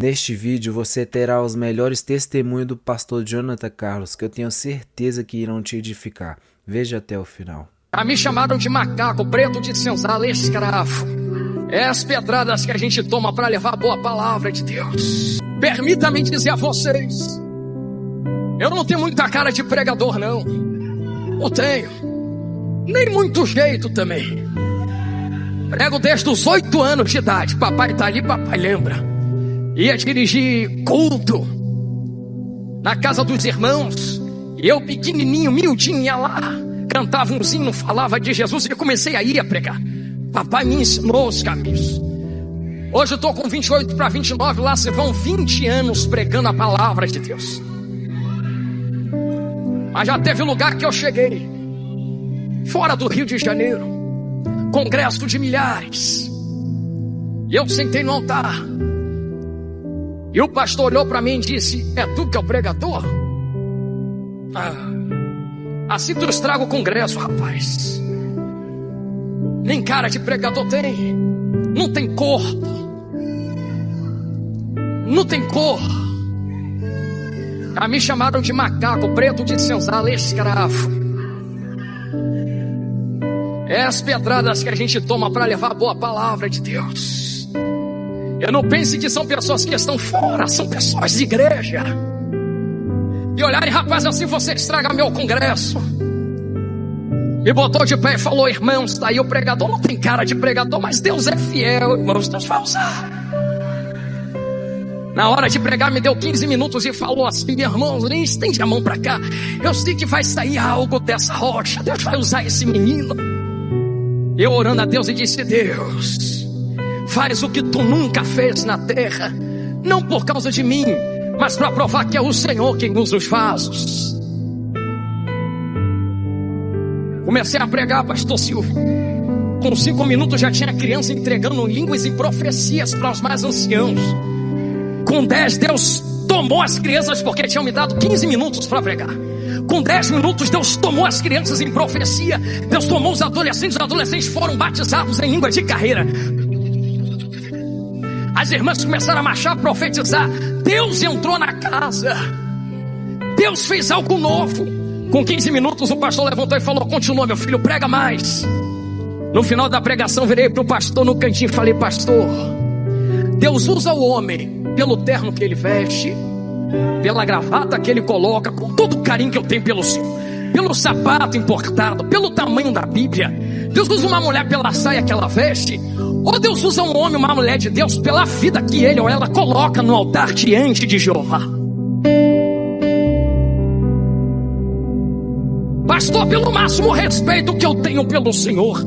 Neste vídeo você terá os melhores testemunhos do pastor Jonathan Carlos, que eu tenho certeza que irão te edificar. Veja até o final. Me chamaram de macaco, preto de senzala, escravo. É as pedradas que a gente toma para levar a boa palavra de Deus. Permita-me dizer a vocês, eu não tenho muita cara de pregador não. Não tenho. Nem muito jeito também. Prego desde os 8 anos de idade. Papai tá ali, papai lembra. Ia dirigir culto na casa dos irmãos. E eu pequenininho, miudinho, ia lá. Cantava um hino, falava de Jesus. E eu comecei a ir a pregar. Papai me ensinou os caminhos. Hoje eu estou com 28 para 29. Lá se vão 20 anos pregando a palavra de Deus. Mas já teve lugar que eu cheguei, fora do Rio de Janeiro, congresso de milhares, e eu sentei no altar, e o pastor olhou para mim e disse: é tu que é o pregador? Assim tu estraga o congresso, rapaz. Nem cara de pregador tem. Não tem corpo. Não tem cor. Me chamaram de macaco, preto de senzala, escravo. É as pedradas que a gente toma para levar a boa palavra de Deus. Eu não pense que são pessoas que estão fora, são pessoas de igreja. E olharem, rapaz, assim você estraga meu congresso. Me botou de pé e falou: irmãos, tá aí o pregador. Não tem cara de pregador, mas Deus é fiel, irmãos, Deus vai usar. Na hora de pregar me deu 15 minutos e falou assim: irmãos, nem estende a mão para cá. Eu sei que vai sair algo dessa rocha. Deus vai usar esse menino. Eu orando a Deus e disse: Deus, faz o que tu nunca fez na terra. Não por causa de mim, mas para provar que é o Senhor quem usa os vasos. Comecei a pregar, pastor Silvio. Com 5 minutos já tinha criança entregando línguas e profecias para os mais anciãos. Com 10 Deus tomou as crianças, porque tinham me dado 15 minutos para pregar. Com 10 minutos Deus tomou as crianças em profecia. Deus tomou os adolescentes foram batizados em língua de carreira. As irmãs começaram a marchar, a profetizar. Deus entrou na casa. Deus fez algo novo. Com 15 minutos o pastor levantou e falou: continua, meu filho, prega mais. No final da pregação virei para o pastor no cantinho e falei: pastor, Deus usa o homem pelo terno que ele veste, pela gravata que ele coloca, com todo o carinho que eu tenho pelo Senhor, pelo sapato importado, pelo tamanho da Bíblia. Deus usa uma mulher pela saia que ela veste, ou Deus usa um homem, uma mulher de Deus, pela vida que ele ou ela coloca no altar diante de Jeová. Pastor, pelo máximo respeito que eu tenho pelo Senhor,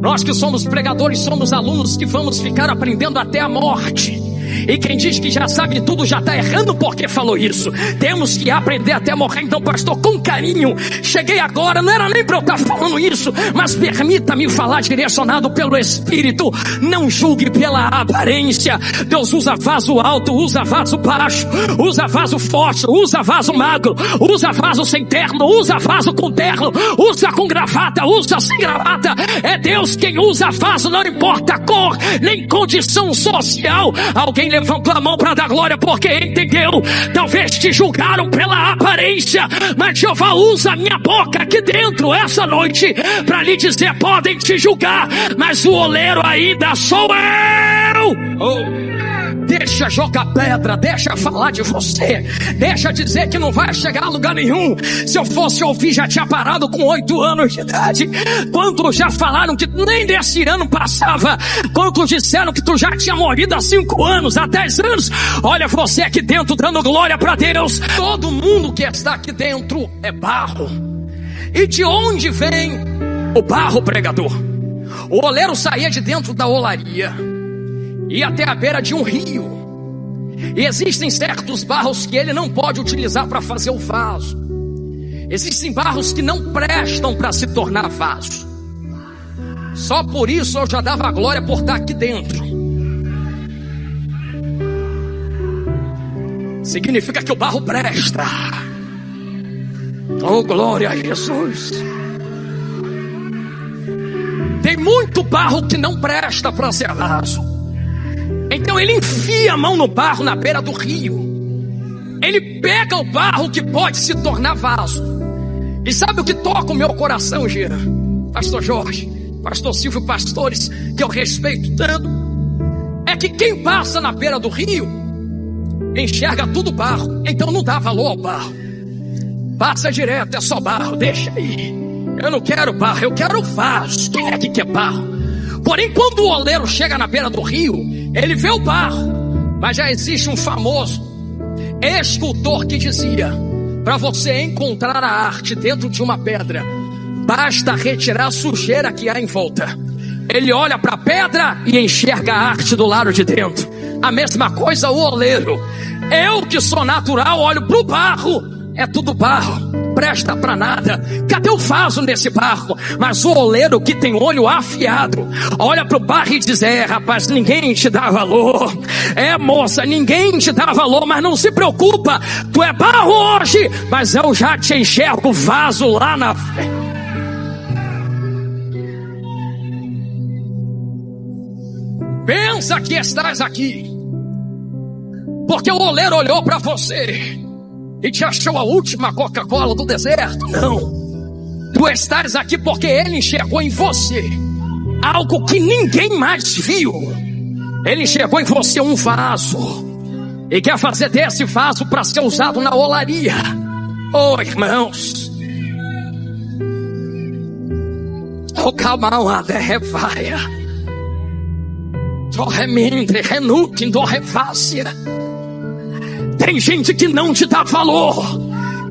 nós que somos pregadores somos alunos que vamos ficar aprendendo até a morte. E quem diz que já sabe tudo já está errando porque falou isso. Temos que aprender até morrer. Então, pastor, com carinho, cheguei agora, não era nem para eu estar falando isso, mas permita-me falar direcionado pelo Espírito. Não julgue pela aparência. Deus usa vaso alto, usa vaso baixo, usa vaso forte, usa vaso magro, usa vaso sem terno, usa vaso com terno, usa com gravata, usa sem gravata. É Deus quem usa vaso, não importa a cor, nem condição social. Alguém levantou a mão para dar glória porque entendeu. Talvez te julgaram pela aparência, mas Jeová usa a minha boca aqui dentro essa noite para lhe dizer: podem te julgar, mas o oleiro ainda sou eu. Deixa jogar pedra, deixa falar de você, deixa dizer que não vai chegar a lugar nenhum. Se eu fosse ouvir, já tinha parado com 8 anos de idade. Quantos já falaram que nem desse ano passava? Quantos disseram que tu já tinha morrido há 5 anos, há 10 anos? Olha você aqui dentro dando glória para Deus. Todo mundo que está aqui dentro é barro. E de onde vem o barro, pregador? O oleiro saía de dentro da olaria, ia até a beira de um rio. E existem certos barros que ele não pode utilizar para fazer o vaso. Existem barros que não prestam para se tornar vaso. Só por isso eu já dava glória por estar aqui dentro. Significa que o barro presta. Oh, glória a Jesus. Tem muito barro que não presta para ser vaso. Então ele enfia a mão no barro na beira do rio. Ele pega o barro que pode se tornar vaso. E sabe o que toca o meu coração, Jean? Pastor Jorge, Pastor Silvio, pastores que eu respeito tanto, é que quem passa na beira do rio enxerga tudo barro, então não dá valor ao barro. Passa direto, é só barro, deixa aí. Eu não quero barro, eu quero vaso. Quem é que quer barro? Porém, quando o oleiro chega na beira do rio, ele vê o barro. Mas já existe um famoso escultor que dizia: para você encontrar a arte dentro de uma pedra, basta retirar a sujeira que há em volta. Ele olha para a pedra e enxerga a arte do lado de dentro. A mesma coisa o oleiro. Eu que sou natural, olho para o barro, é tudo barro, presta para nada. Cadê o vaso nesse barro? Mas o oleiro que tem olho afiado olha para o barro e diz: é, rapaz, ninguém te dá valor. É, moça, ninguém te dá valor, mas não se preocupa, tu é barro hoje, mas eu já te enxergo vaso lá na frente. Pensa que estás aqui porque o oleiro olhou para você e te achou a última Coca-Cola do deserto. Não, tu estás aqui porque ele enxergou em você algo que ninguém mais viu. Ele enxergou em você um vaso e quer fazer desse vaso para ser usado na olaria. Oh, irmãos, oh, calma lá, derrevaia, torremendre, renuquem, dorrefácia. Tem gente que não te dá valor,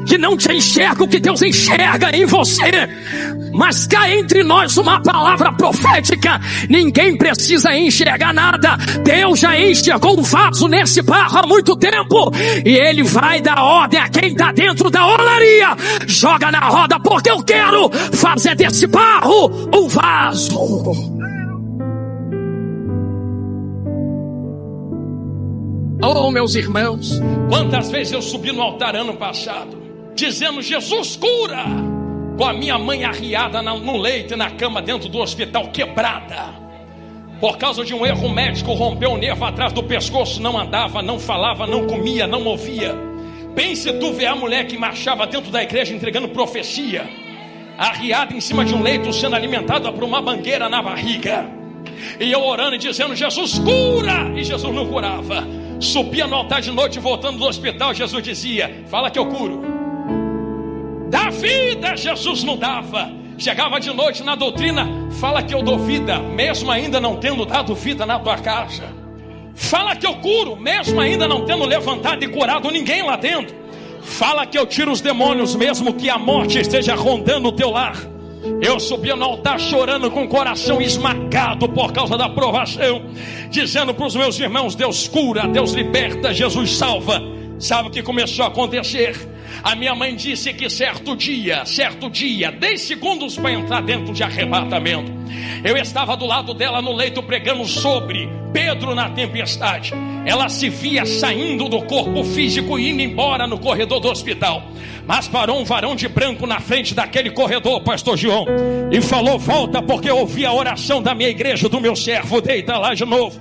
que não te enxerga o que Deus enxerga em você. Mas cá entre nós uma palavra profética: ninguém precisa enxergar nada. Deus já enxergou um vaso nesse barro há muito tempo, e Ele vai dar ordem a quem está dentro da olaria: joga na roda, porque eu quero fazer desse barro um vaso. Oh, meus irmãos, quantas vezes eu subi no altar ano passado dizendo: Jesus, cura! Com a minha mãe arriada no leito e na cama dentro do hospital, quebrada por causa de um erro médico. Rompeu o nervo atrás do pescoço, não andava, não falava, não comia, não movia. Pense tu ver a mulher que marchava dentro da igreja entregando profecia, arriada em cima de um leito, sendo alimentada por uma mangueira na barriga, e eu orando e dizendo: Jesus, cura! E Jesus não curava. Subia no altar de noite, voltando do hospital, Jesus dizia: fala que eu curo. Dá vida, Jesus não dava. Chegava de noite na doutrina: fala que eu dou vida, mesmo ainda não tendo dado vida na tua casa. Fala que eu curo, mesmo ainda não tendo levantado e curado ninguém lá dentro. Fala que eu tiro os demônios, mesmo que a morte esteja rondando o teu lar. Eu subia no altar chorando, com o coração esmagado por causa da provação, dizendo para os meus irmãos: Deus cura, Deus liberta, Jesus salva. Sabe o que começou a acontecer? A minha mãe disse que certo dia, 10 segundos para entrar dentro de arrebatamento, eu estava do lado dela no leito pregando sobre Pedro na tempestade. Ela se via saindo do corpo físico e indo embora no corredor do hospital. Mas parou um varão de branco na frente daquele corredor, pastor João, e falou: volta, porque eu ouvi a oração da minha igreja, do meu servo, deita lá de novo.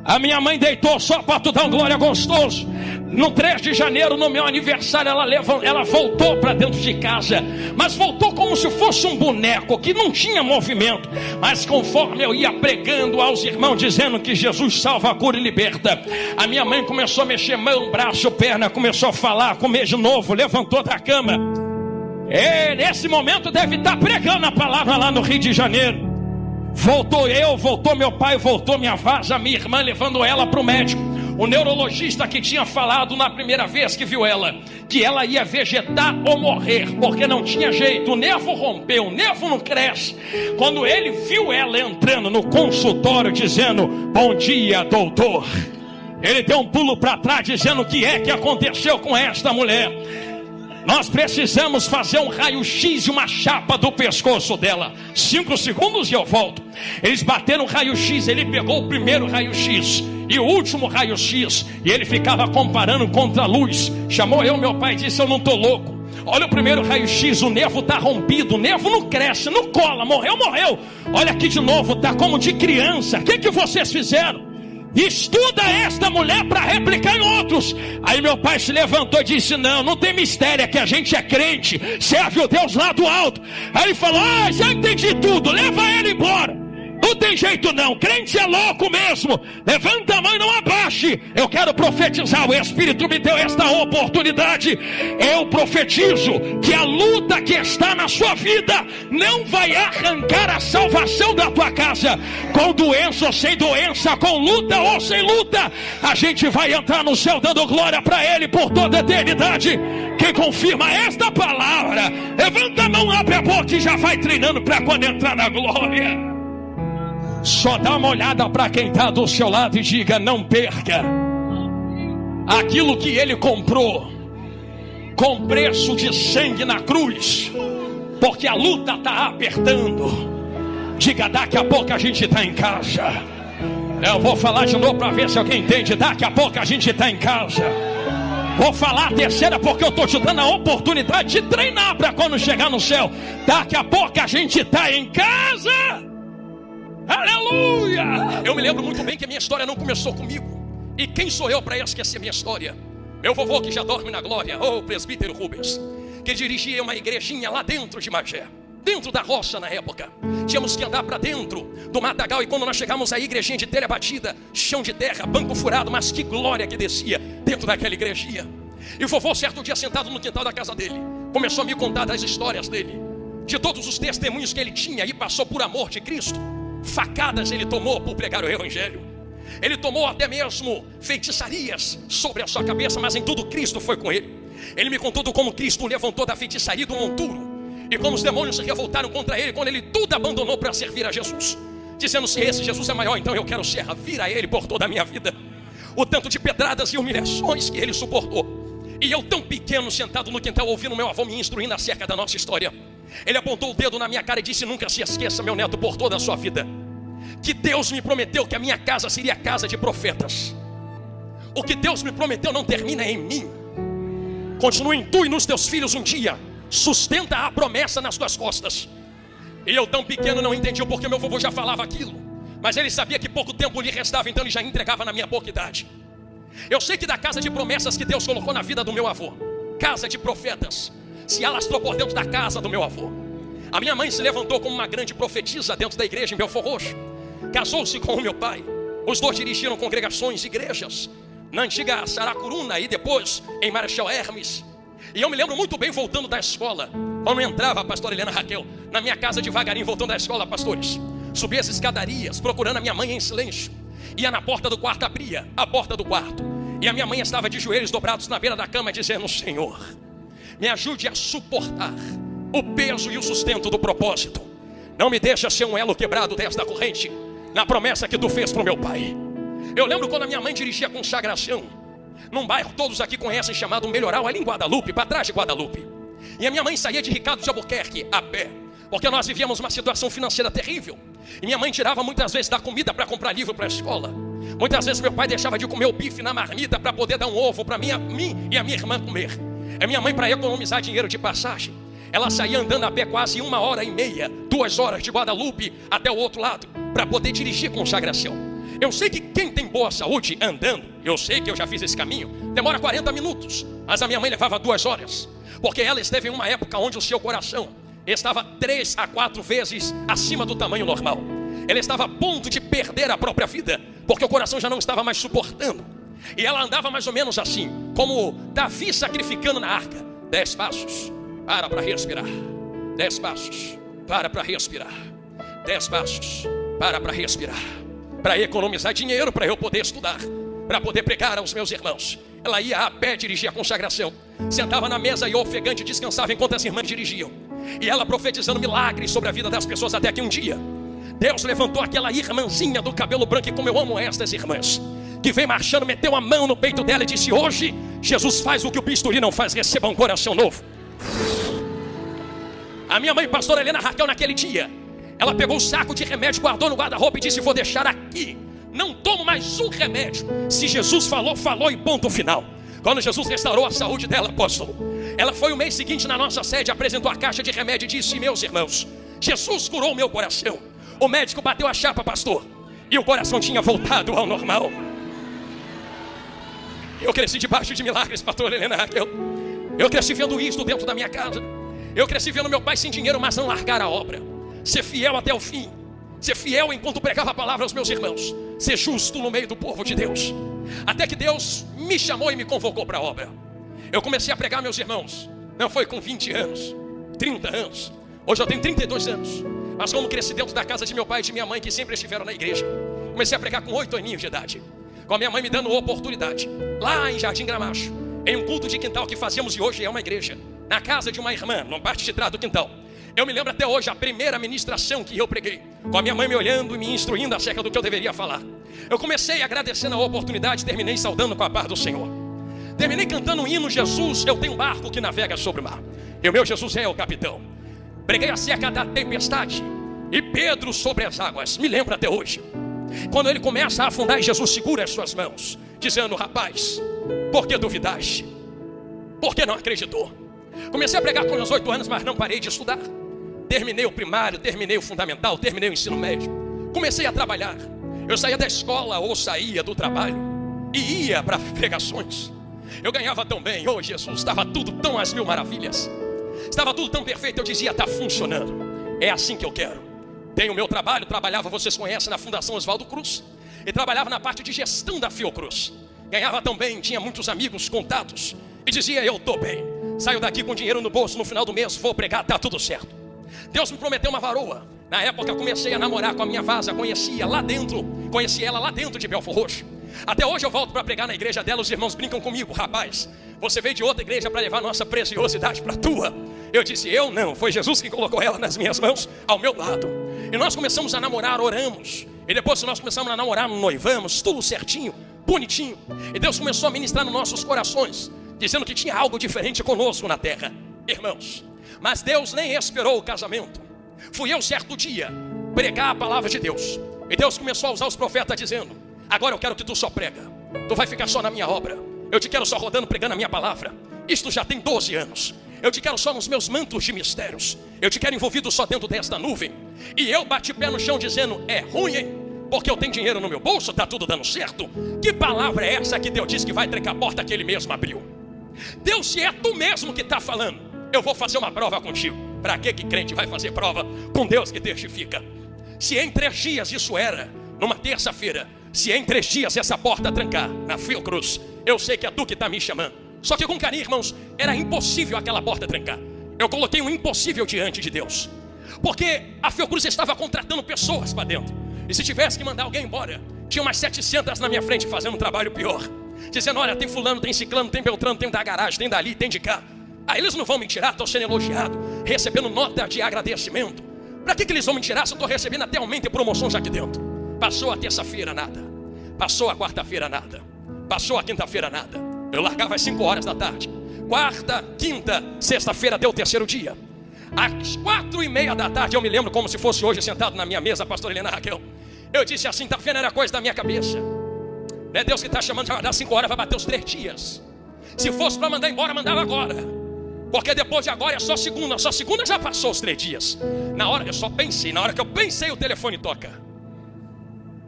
A minha mãe deitou só para tu dar um glória gostoso. No 3 de janeiro, no meu aniversário, ela voltou para dentro de casa, mas voltou como se fosse um boneco que não tinha movimento. Mas conforme eu ia pregando aos irmãos, dizendo que Jesus salva, cura e liberta, a minha mãe começou a mexer mão, braço, perna, começou a falar, comer de novo, levantou da cama. Nesse momento deve estar pregando a palavra lá no Rio de Janeiro. Voltou eu, voltou meu pai, voltou minha vaza, minha irmã, levando ela para o médico. O neurologista que tinha falado na primeira vez que viu ela, que ela ia vegetar ou morrer, porque não tinha jeito, o nervo rompeu, o nervo não cresce. Quando ele viu ela entrando no consultório dizendo: bom dia, doutor, ele deu um pulo para trás dizendo: o que é que aconteceu com esta mulher? Nós precisamos fazer um raio-x e uma chapa do pescoço dela. 5 segundos e eu volto. Eles bateram o raio-x, ele pegou o primeiro raio-x e o último raio-x, e ele ficava comparando contra a luz. Chamou eu, meu pai, e disse: eu não estou louco. Olha o primeiro raio-x, o nervo está rompido, o nervo não cresce, não cola, morreu. Olha aqui de novo, está como de criança. O que vocês fizeram? Estuda esta mulher para replicar em outros. Aí meu pai se levantou e disse: não tem mistério, é que a gente é crente, serve o Deus lá do alto. Aí ele falou: já entendi tudo, leva ele embora. Não tem jeito não, crente é louco mesmo. Levanta a mão e não abaixe. Eu quero profetizar, o Espírito me deu esta oportunidade. Eu profetizo que a luta que está na sua vida não vai arrancar a salvação da tua casa. Com doença ou sem doença, com luta ou sem luta, a gente vai entrar no céu dando glória para Ele por toda a eternidade. Quem confirma esta palavra, levanta a mão, abre a boca e já vai treinando para quando entrar na glória. Só dá uma olhada para quem está do seu lado e diga: não perca aquilo que Ele comprou com preço de sangue na cruz, porque a luta está apertando. Diga: daqui a pouco a gente está em casa. Eu vou falar de novo para ver se alguém entende. Daqui a pouco a gente está em casa. Vou falar a terceira porque eu estou te dando a oportunidade de treinar para quando chegar no céu. Daqui a pouco a gente está em casa. Aleluia! Eu me lembro muito bem que a minha história não começou comigo. E quem sou eu para esquecer minha história? Meu vovô, que já dorme na glória, o presbítero Rubens, que dirigia uma igrejinha lá dentro de Magé, dentro da roça na época. Tínhamos que andar para dentro do matagal. E quando nós chegamos à igrejinha de telha batida, chão de terra, banco furado, mas que glória que descia dentro daquela igrejinha. E o vovô, certo dia, sentado no quintal da casa dele, começou a me contar das histórias dele, de todos os testemunhos que ele tinha e passou por amor de Cristo. Facadas ele tomou por pregar o evangelho. Ele tomou até mesmo feitiçarias sobre a sua cabeça, mas em tudo Cristo foi com ele. Ele me contou do como Cristo o levantou da feitiçaria do monturo, e como os demônios se revoltaram contra ele quando ele tudo abandonou para servir a Jesus, dizendo: se esse Jesus é maior, então eu quero servir a Ele por toda a minha vida. O tanto de pedradas e humilhações que ele suportou. E eu tão pequeno, sentado no quintal, ouvindo meu avô me instruindo acerca da nossa história. Ele apontou o dedo na minha cara e disse: nunca se esqueça, meu neto, por toda a sua vida, que Deus me prometeu que a minha casa seria casa de profetas. O que Deus me prometeu não termina em mim. Continua em tu e nos teus filhos um dia. Sustenta a promessa nas tuas costas. E eu tão pequeno não entendi o porquê meu vovô já falava aquilo, mas ele sabia que pouco tempo lhe restava, então ele já entregava na minha pouca idade. Eu sei que da casa de promessas que Deus colocou na vida do meu avô, casa de profetas, se alastrou por dentro da casa do meu avô. A minha mãe se levantou como uma grande profetisa dentro da igreja em Belfor Roxo. Casou-se com o meu pai. Os dois dirigiram congregações, igrejas, na antiga Saracuruna e depois em Marechal Hermes. E eu me lembro muito bem voltando da escola, quando entrava a pastora Helena Raquel na minha casa devagarinho, voltando da escola, pastores, subia as escadarias procurando a minha mãe em silêncio. Ia na porta do quarto, abria a porta do quarto, e a minha mãe estava de joelhos dobrados na beira da cama, dizendo: Senhor, me ajude a suportar o peso e o sustento do propósito. Não me deixa ser um elo quebrado desta corrente, na promessa que tu fez para o meu pai. Eu lembro quando a minha mãe dirigia a consagração num bairro, todos aqui conhecem, chamado Melhoral, ali em Guadalupe, para trás de Guadalupe. E a minha mãe saía de Ricardo de Albuquerque a pé, porque nós vivíamos uma situação financeira terrível. E minha mãe tirava muitas vezes da comida para comprar livro para a escola. Muitas vezes meu pai deixava de comer o bife na marmita para poder dar um ovo para mim e a minha irmã comer. A minha mãe, para economizar dinheiro de passagem, ela saía andando a pé quase 1h30, 2 horas de Guadalupe até o outro lado, para poder dirigir consagração. Eu sei que quem tem boa saúde andando, eu sei que eu já fiz esse caminho, demora 40 minutos, mas a minha mãe levava 2 horas, porque ela esteve em uma época onde o seu coração estava 3 a 4 vezes acima do tamanho normal. Ela estava a ponto de perder a própria vida, porque o coração já não estava mais suportando. E ela andava mais ou menos assim, como Davi sacrificando na arca: 10 passos, para respirar, 10 passos, para respirar, 10 passos, para respirar, para economizar dinheiro, para eu poder estudar, para poder pregar aos meus irmãos. Ela ia a pé dirigir a consagração, sentava na mesa e ofegante descansava enquanto as irmãs dirigiam. E ela profetizando milagres sobre a vida das pessoas, até que um dia Deus levantou aquela irmãzinha do cabelo branco, e como eu amo estas irmãs, que vem marchando, meteu a mão no peito dela e disse: hoje Jesus faz o que o bisturi não faz, receba um coração novo. A minha mãe, pastora Helena Raquel, naquele dia, ela pegou o saco de remédio, guardou no guarda-roupa e disse: vou deixar aqui, não tomo mais um remédio. Se Jesus falou, falou e ponto final. Quando Jesus restaurou a saúde dela, apóstolo, ela foi o mês seguinte na nossa sede, apresentou a caixa de remédio e disse: meus irmãos, Jesus curou o meu coração. O médico bateu a chapa, pastor, e o coração tinha voltado ao normal. Eu cresci debaixo de milagres, pastor Helena Raquel. Eu cresci vendo isso dentro da minha casa. Eu cresci vendo meu pai sem dinheiro, mas não largar a obra. Ser fiel até o fim. Ser fiel enquanto pregava a palavra aos meus irmãos. Ser justo no meio do povo de Deus. Até que Deus me chamou e me convocou para a obra. Eu comecei a pregar, meus irmãos. Não foi com 20 anos, 30 anos. Hoje eu tenho 32 anos. Mas como cresci dentro da casa de meu pai e de minha mãe, que sempre estiveram na igreja. Comecei a pregar com 8 aninhos de idade. Com a minha mãe me dando oportunidade. Lá em Jardim Gramacho. Em um culto de quintal que fazíamos e hoje é uma igreja. Na casa de uma irmã, numa parte de trás do quintal. Eu me lembro até hoje a primeira ministração que eu preguei. Com a minha mãe me olhando e me instruindo acerca do que eu deveria falar. Eu comecei agradecendo a oportunidade e terminei saudando com a paz do Senhor. Terminei cantando um hino: Jesus, eu tenho um barco que navega sobre o mar. E o meu Jesus é o capitão. Preguei acerca da tempestade e Pedro sobre as águas. Me lembro até hoje. Quando ele começa a afundar e Jesus segura as suas mãos, dizendo: rapaz, por que duvidaste? Por que não acreditou? Comecei a pregar com meus 8 anos, mas não parei de estudar. Terminei o primário, terminei o fundamental, terminei o ensino médio. Comecei a trabalhar. Eu saía da escola ou saía do trabalho e ia para pregações. Eu ganhava tão bem, oh Jesus, estava tudo tão às mil maravilhas. Estava tudo tão perfeito, eu dizia: está funcionando. É assim que eu quero. Tenho o meu trabalho, trabalhava, vocês conhecem, na Fundação Oswaldo Cruz. E trabalhava na parte de gestão da Fiocruz. Ganhava tão bem, tinha muitos amigos, contatos. E dizia: eu estou bem. Saio daqui com dinheiro no bolso, no final do mês vou pregar, está tudo certo. Deus me prometeu uma varoa. Na época eu comecei a namorar com a minha vaza, conheci ela lá dentro de Belfor Roxo. Até hoje eu volto para pregar na igreja dela, os irmãos brincam comigo: rapaz, você veio de outra igreja para levar nossa preciosidade para a tua. Eu disse: eu não, foi Jesus que colocou ela nas minhas mãos, ao meu lado. E nós começamos a namorar, oramos. E depois que nós começamos a namorar, noivamos, tudo certinho, bonitinho. E Deus começou a ministrar nos nossos corações, dizendo que tinha algo diferente conosco na terra. Irmãos, mas Deus nem esperou o casamento. Fui eu certo dia pregar a palavra de Deus. E Deus começou a usar os profetas dizendo: agora eu quero que tu só prega. Tu vai ficar só na minha obra. Eu te quero só rodando, pregando a minha palavra. Isto já tem 12 anos. Eu te quero só nos meus mantos de mistérios. Eu te quero envolvido só dentro desta nuvem. E eu bati pé no chão dizendo: é ruim, hein? Porque eu tenho dinheiro no meu bolso, tá tudo dando certo. Que palavra é essa que Deus disse que vai trancar a porta que Ele mesmo abriu? Deus, se é tu mesmo que está falando, eu vou fazer uma prova contigo. Para que crente vai fazer prova com Deus que testifica? Se em 3 dias, isso era numa terça-feira, se em 3 dias essa porta trancar na Fiocruz, eu sei que é tu que está me chamando. Só que com carinho, irmãos, era impossível aquela porta trancar. Eu coloquei um impossível diante de Deus, porque a Fiocruz estava contratando pessoas para dentro. E se tivesse que mandar alguém embora, tinha umas 700 na minha frente fazendo um trabalho pior, dizendo: olha, tem fulano, tem ciclano, tem beltrano, tem da garagem, tem dali, tem de cá. Aí eles não vão me tirar, estou sendo elogiado, recebendo nota de agradecimento. Para que eles vão me tirar se eu estou recebendo até aumento e promoção já aqui dentro? Passou a terça-feira, nada. Passou a quarta-feira, nada. Passou a quinta-feira, nada. Eu largava às 5 horas da tarde. Quarta, quinta, sexta-feira deu o 3º dia. Às 4:30 da tarde, eu me lembro como se fosse hoje, sentado na minha mesa, a pastora Helena Raquel. Eu disse assim: tá vendo, era coisa da minha cabeça. Não é Deus que está chamando, já vai dar 5 horas, vai bater os 3 dias. Se fosse para mandar embora, mandava agora. Porque depois de agora é só segunda já passou os 3 dias. Na hora que eu pensei, o telefone toca.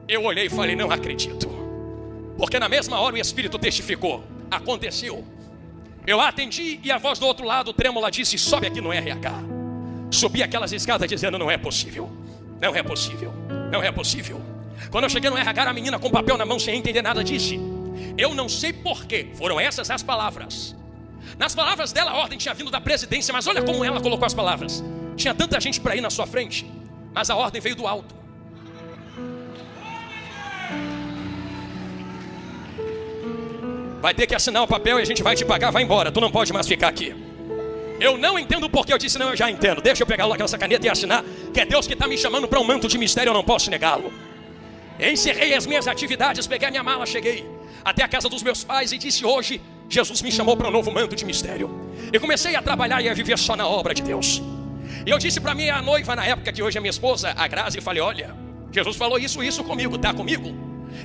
Eu olhei e falei: não acredito. Porque na mesma hora o Espírito testificou: aconteceu. Eu atendi e a voz do outro lado, trêmula, disse: sobe aqui no RH. Subi aquelas escadas dizendo: não é possível. Não é possível. Não é possível. Quando eu cheguei no RH, a menina com papel na mão sem entender nada disse: eu não sei porquê. Foram essas as palavras. Nas palavras dela, a ordem tinha vindo da presidência, mas olha como ela colocou as palavras. Tinha tanta gente para ir na sua frente, mas a ordem veio do alto. Vai ter que assinar o papel e a gente vai te pagar, vai embora, tu não pode mais ficar aqui. Eu não entendo o porquê, eu disse: não, eu já entendo. Deixa eu pegar logo essa caneta e assinar, que é Deus que está me chamando para um manto de mistério, eu não posso negá-lo. Encerrei as minhas atividades, peguei a minha mala, cheguei até a casa dos meus pais e disse: hoje Jesus me chamou para um novo manto de mistério. E comecei a trabalhar e a viver só na obra de Deus. E eu disse para minha noiva na época, que hoje é minha esposa, a Grazi, e falei: olha, Jesus falou isso comigo, tá comigo?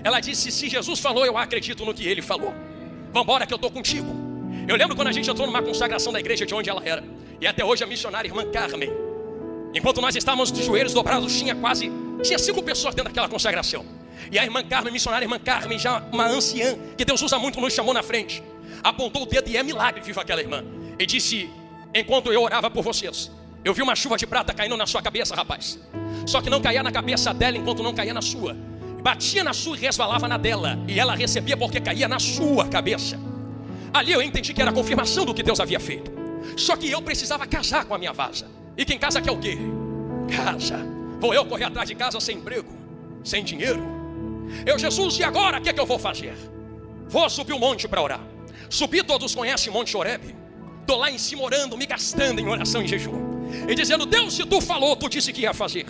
Ela disse: se Jesus falou, eu acredito no que Ele falou. Vambora que eu estou contigo. Eu lembro quando a gente entrou numa consagração da igreja de onde ela era. E até hoje a missionária irmã Carmen. Enquanto nós estávamos de joelhos dobrados, tinha 5 pessoas dentro daquela consagração. E a irmã Carmen, missionária irmã Carmen, já uma anciã, que Deus usa muito, nos chamou na frente, apontou o dedo e é milagre, viva aquela irmã, e disse: enquanto eu orava por vocês, eu vi uma chuva de prata caindo na sua cabeça, rapaz. Só que não caía na cabeça dela enquanto não caía na sua. Batia na sua e resvalava na dela. E ela recebia porque caía na sua cabeça. Ali eu entendi que era a confirmação do que Deus havia feito. Só que eu precisava casar com a minha vaza. E quem casa quer o quê? Casa. Vou eu correr atrás de casa sem emprego, sem dinheiro. Jesus, e agora o que é que eu vou fazer? Vou subir o monte para orar. Subi, todos conhecem o Monte Horebe. Estou lá em cima orando, me gastando em oração e jejum. E dizendo: Deus, se tu falou, tu disse que ia fazer.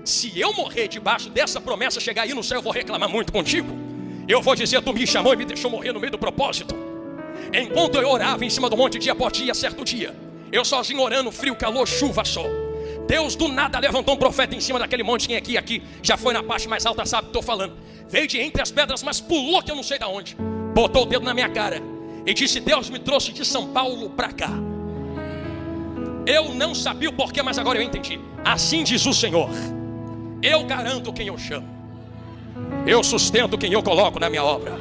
Se eu morrer debaixo dessa promessa, chegar aí no céu, eu vou reclamar muito contigo. Eu vou dizer: tu me chamou e me deixou morrer no meio do propósito. Enquanto eu orava em cima do monte dia após dia, certo dia, eu sozinho orando, frio, calor, chuva, sol, Deus do nada levantou um profeta em cima daquele monte. Quem aqui já foi na parte mais alta sabe o que estou falando. Veio de entre as pedras, mas pulou que eu não sei de onde. Botou o dedo na minha cara e disse: Deus me trouxe de São Paulo para cá. Eu não sabia o porquê, mas agora eu entendi. Assim diz o Senhor: eu garanto quem eu chamo, eu sustento quem eu coloco na minha obra.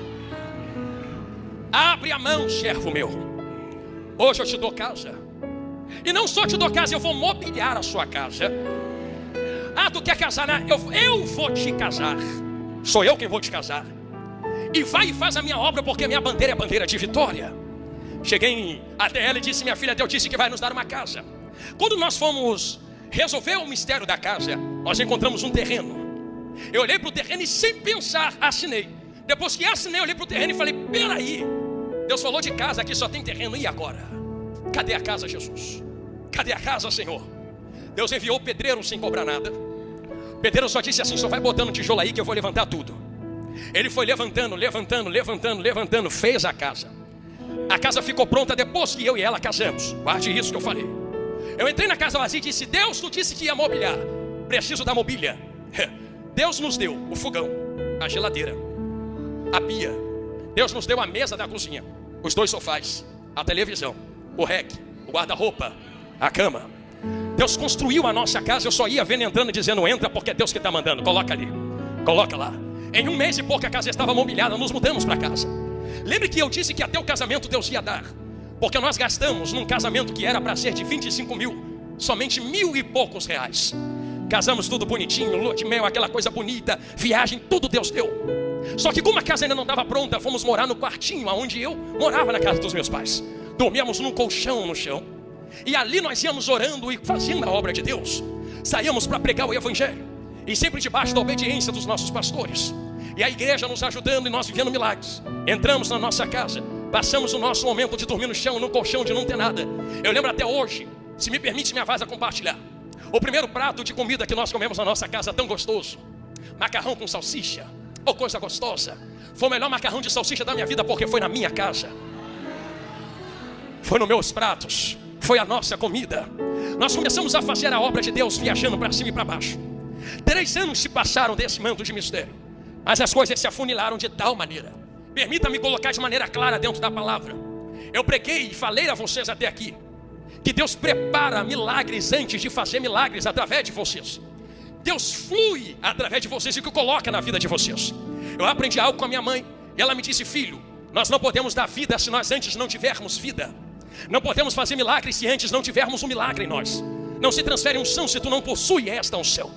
Abre a mão, servo meu. Hoje eu te dou casa. E não só te dou casa, eu vou mobiliar a sua casa. Ah, tu quer casar, né? Eu vou te casar. Sou eu quem vou te casar. E vai e faz a minha obra, porque a minha bandeira é a bandeira de vitória. Cheguei até ela e disse: minha filha, Deus disse que vai nos dar uma casa. Quando nós fomos resolver o mistério da casa, nós encontramos um terreno. Eu olhei para o terreno e sem pensar assinei. Depois que assinei, eu olhei para o terreno e falei: peraí, Deus falou de casa, aqui só tem terreno, e agora? Cadê a casa, Jesus? Cadê a casa, Senhor? Deus enviou o pedreiro sem cobrar nada. O pedreiro só disse assim: só vai botando tijolo aí que eu vou levantar tudo. Ele foi levantando, fez a casa. A casa ficou pronta depois que eu e ela casamos. Guarde isso que eu falei. Eu entrei na casa vazia e disse: Deus, tu disse que ia mobiliar, preciso da mobília. Deus nos deu o fogão, a geladeira, a pia. Deus nos deu a mesa da cozinha, os 2 sofás, a televisão, o rec, o guarda-roupa, a cama. Deus construiu a nossa casa. Eu só ia vendo entrando e dizendo: entra porque é Deus que está mandando. Coloca ali, coloca lá. Em 1 mês e pouco a casa estava mobiliada. Nos mudamos para casa. Lembre que eu disse que até o casamento Deus ia dar, porque nós gastamos num casamento que era para ser de 25 mil, somente 1.000 e poucos reais. Casamos tudo bonitinho, lua de mel, aquela coisa bonita, viagem, tudo Deus deu. Só que como a casa ainda não estava pronta, fomos morar no quartinho onde eu morava na casa dos meus pais. Dormíamos num colchão no chão. E ali nós íamos orando e fazendo a obra de Deus. Saíamos para pregar o evangelho, e sempre debaixo da obediência dos nossos pastores. E a igreja nos ajudando e nós vivendo milagres. Entramos na nossa casa, passamos o nosso momento de dormir no chão, no colchão, de não ter nada. Eu lembro até hoje, se me permite minha vaza compartilhar, o primeiro prato de comida que nós comemos na nossa casa, tão gostoso, macarrão com salsicha, oh coisa gostosa. Foi o melhor macarrão de salsicha da minha vida, porque foi na minha casa, foi nos meus pratos, foi a nossa comida. Nós começamos a fazer a obra de Deus, viajando para cima e para baixo. 3 anos se passaram desse manto de mistério, mas as coisas se afunilaram de tal maneira. Permita-me colocar de maneira clara dentro da palavra. Eu preguei e falei a vocês até aqui que Deus prepara milagres antes de fazer milagres através de vocês. Deus flui através de vocês e que coloca na vida de vocês. Eu aprendi algo com a minha mãe e ela me disse: filho, nós não podemos dar vida se nós antes não tivermos vida. Não podemos fazer milagres se antes não tivermos um milagre em nós. Não se transfere unção se tu não possui esta unção.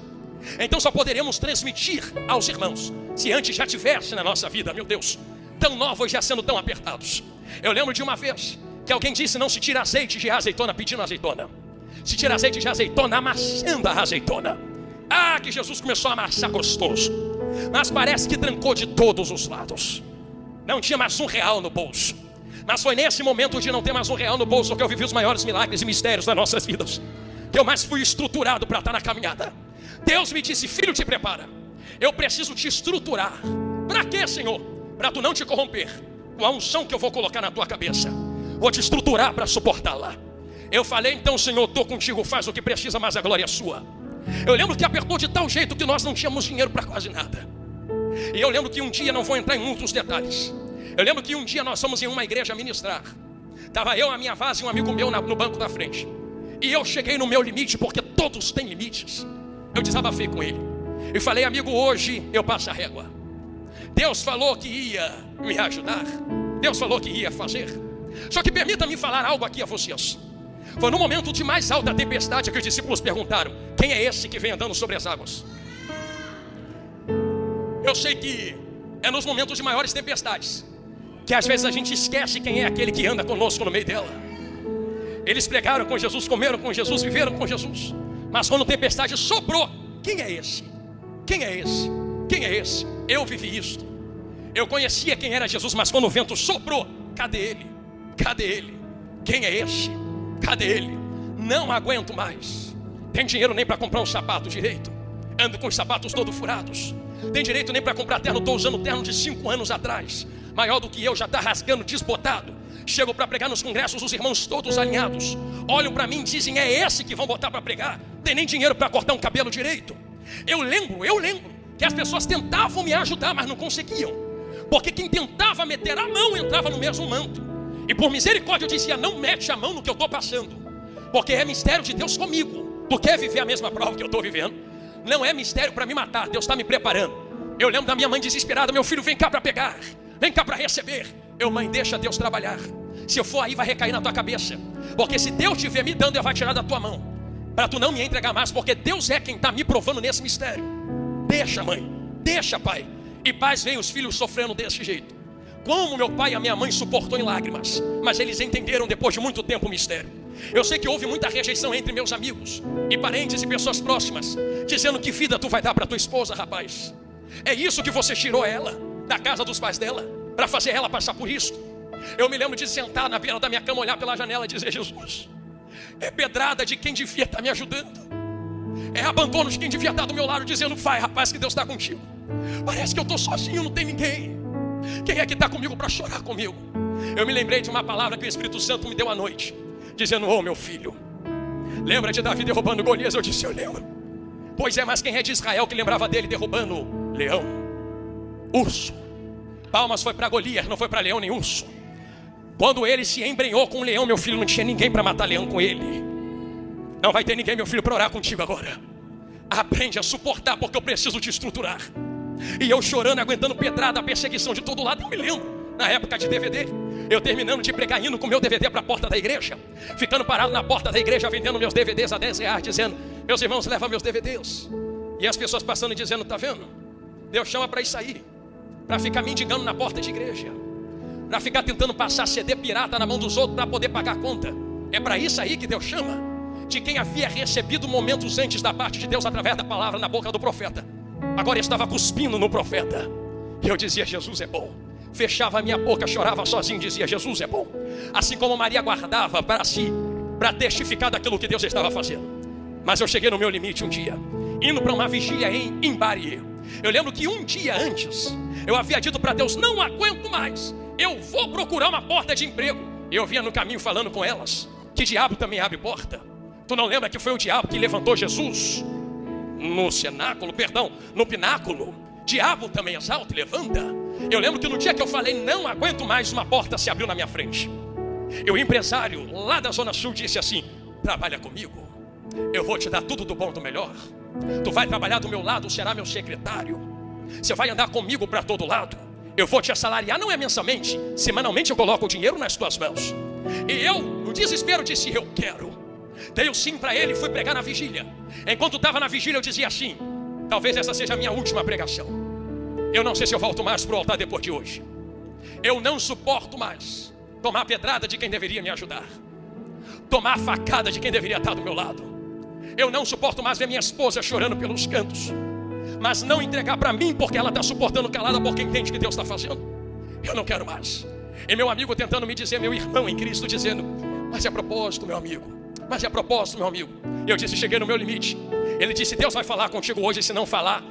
Então só poderemos transmitir aos irmãos se antes já tivesse na nossa vida. Meu Deus, tão novos já sendo tão apertados. Eu lembro de uma vez que alguém disse: não se tira azeite de azeitona pedindo azeitona, se tira azeite de azeitona amassando a azeitona. Ah, que Jesus começou a amassar gostoso, mas parece que trancou de todos os lados. Não tinha mais R$1 no bolso. Mas foi nesse momento de não ter mais R$1 no bolso que eu vivi os maiores milagres e mistérios das nossas vidas, que eu mais fui estruturado para estar na caminhada. Deus me disse: filho, te prepara. Eu preciso te estruturar. Para quê, Senhor? Para tu não te corromper com a unção que eu vou colocar na tua cabeça. Vou te estruturar para suportá-la. Eu falei: então, Senhor, estou contigo, faz o que precisa, mas a glória é sua. Eu lembro que apertou de tal jeito que nós não tínhamos dinheiro para quase nada. E eu lembro que um dia, não vou entrar em muitos detalhes, eu lembro que um dia nós fomos em uma igreja ministrar. Estava eu, a minha vaza e um amigo meu no banco da frente. E eu cheguei no meu limite, porque todos têm limites. Eu desabafei com ele e falei: amigo, hoje eu passo a régua. Deus falou que ia me ajudar. Deus falou que ia fazer. Só que permita-me falar algo aqui a vocês. Foi no momento de mais alta tempestade que os discípulos perguntaram: quem é esse que vem andando sobre as águas? Eu sei que é nos momentos de maiores tempestades que às vezes a gente esquece quem é aquele que anda conosco no meio dela. Eles pregaram com Jesus, comeram com Jesus, viveram com Jesus. Mas quando a tempestade soprou, quem é esse? Quem é esse? Quem é esse? Eu vivi isto. Eu conhecia quem era Jesus, mas quando o vento soprou, cadê ele? Cadê ele? Quem é esse? Cadê ele? Não aguento mais. Tem dinheiro nem para comprar um sapato direito. Ando com os sapatos todos furados. Tem direito nem para comprar terno. Estou usando terno de 5 anos atrás. Maior do que eu, já está rasgando, desbotado. Chego para pregar nos congressos, os irmãos todos alinhados olham para mim e dizem: é esse que vão botar para pregar. Tem nem dinheiro para cortar um cabelo direito. Eu lembro que as pessoas tentavam me ajudar, mas não conseguiam. Porque quem tentava meter a mão entrava no mesmo manto. E por misericórdia eu dizia: não mete a mão no que eu estou passando, porque é mistério de Deus comigo. Tu quer viver a mesma prova que eu estou vivendo? Não é mistério para me matar, Deus está me preparando. Eu lembro da minha mãe desesperada: meu filho, vem cá para pegar, vem cá para receber. Eu: mãe, deixa Deus trabalhar. Se eu for aí, vai recair na tua cabeça. Porque se Deus estiver me dando, Ele vai tirar da tua mão, para tu não me entregar mais, porque Deus é quem está me provando nesse mistério. Deixa, mãe, deixa, pai. E pais veem os filhos sofrendo desse jeito. Como meu pai e a minha mãe suportou em lágrimas, mas eles entenderam depois de muito tempo o mistério. Eu sei que houve muita rejeição entre meus amigos e parentes e pessoas próximas, dizendo: que vida tu vai dar para tua esposa, rapaz? É isso que você tirou ela da casa dos pais dela, para fazer ela passar por isso? Eu me lembro de sentar na beira da minha cama, olhar pela janela e dizer: Jesus, é pedrada de quem devia estar me ajudando, é abandono de quem devia estar do meu lado, dizendo: vai, rapaz, que Deus está contigo. Parece que eu estou sozinho, não tem ninguém. Quem é que está comigo para chorar comigo? Eu me lembrei de uma palavra que o Espírito Santo me deu à noite, dizendo: ô meu filho, lembra de Davi derrubando Golias? Eu disse: eu lembro. Pois é, mas quem é de Israel que lembrava dele derrubando leão, urso? Palmas foi para Golias, não foi para leão nem urso. Quando ele se embrenhou com o leão, meu filho, não tinha ninguém para matar leão com ele. Não vai ter ninguém, meu filho, para orar contigo agora. Aprende a suportar, porque eu preciso te estruturar. E eu chorando, aguentando pedrada, perseguição de todo lado. Eu me lembro, na época de DVD, eu terminando de pregar, indo com meu DVD para a porta da igreja, ficando parado na porta da igreja, vendendo meus DVDs a R$10, dizendo: meus irmãos, leva meus DVDs. E as pessoas passando e dizendo: tá vendo? Deus chama para isso aí, para ficar mendigando na porta de igreja, para ficar tentando passar CD pirata na mão dos outros para poder pagar a conta. É para isso aí que Deus chama? De quem havia recebido momentos antes da parte de Deus através da palavra na boca do profeta, agora estava cuspindo no profeta. E eu dizia: Jesus é bom. Fechava a minha boca, chorava sozinho, dizia: Jesus é bom. Assim como Maria guardava para si, para testificar daquilo que Deus estava fazendo. Mas eu cheguei no meu limite um dia, indo para uma vigília em Imbarie. Eu lembro que um dia antes eu havia dito para Deus: não aguento mais, eu vou procurar uma porta de emprego. E eu vinha no caminho falando com elas que diabo também abre porta. Tu não lembra que foi o diabo que levantou Jesus no pináculo? Diabo também exalta e levanta. Eu lembro que no dia que eu falei: não aguento mais, uma porta se abriu na minha frente. E o empresário lá da Zona Sul disse assim: trabalha comigo, eu vou te dar tudo do bom do melhor. Tu vai trabalhar do meu lado, será meu secretário. Você vai andar comigo para todo lado. Eu vou te assalariar, não é mensalmente, semanalmente eu coloco o dinheiro nas tuas mãos. E eu, no desespero, disse: eu quero. Dei o sim para ele e fui pregar na vigília. Enquanto estava na vigília eu dizia assim: talvez essa seja a minha última pregação. Eu não sei se eu volto mais para o altar depois de hoje. Eu não suporto mais tomar pedrada de quem deveria me ajudar, tomar facada de quem deveria estar do meu lado. Eu não suporto mais ver minha esposa chorando pelos cantos, mas não entregar para mim porque ela está suportando calada, porque entende que Deus está fazendo. Eu não quero mais. E meu amigo tentando me dizer, meu irmão em Cristo, dizendo: mas é propósito, meu amigo, mas é propósito, meu amigo. Eu disse: cheguei no meu limite. Ele disse: Deus vai falar contigo hoje, se não falar,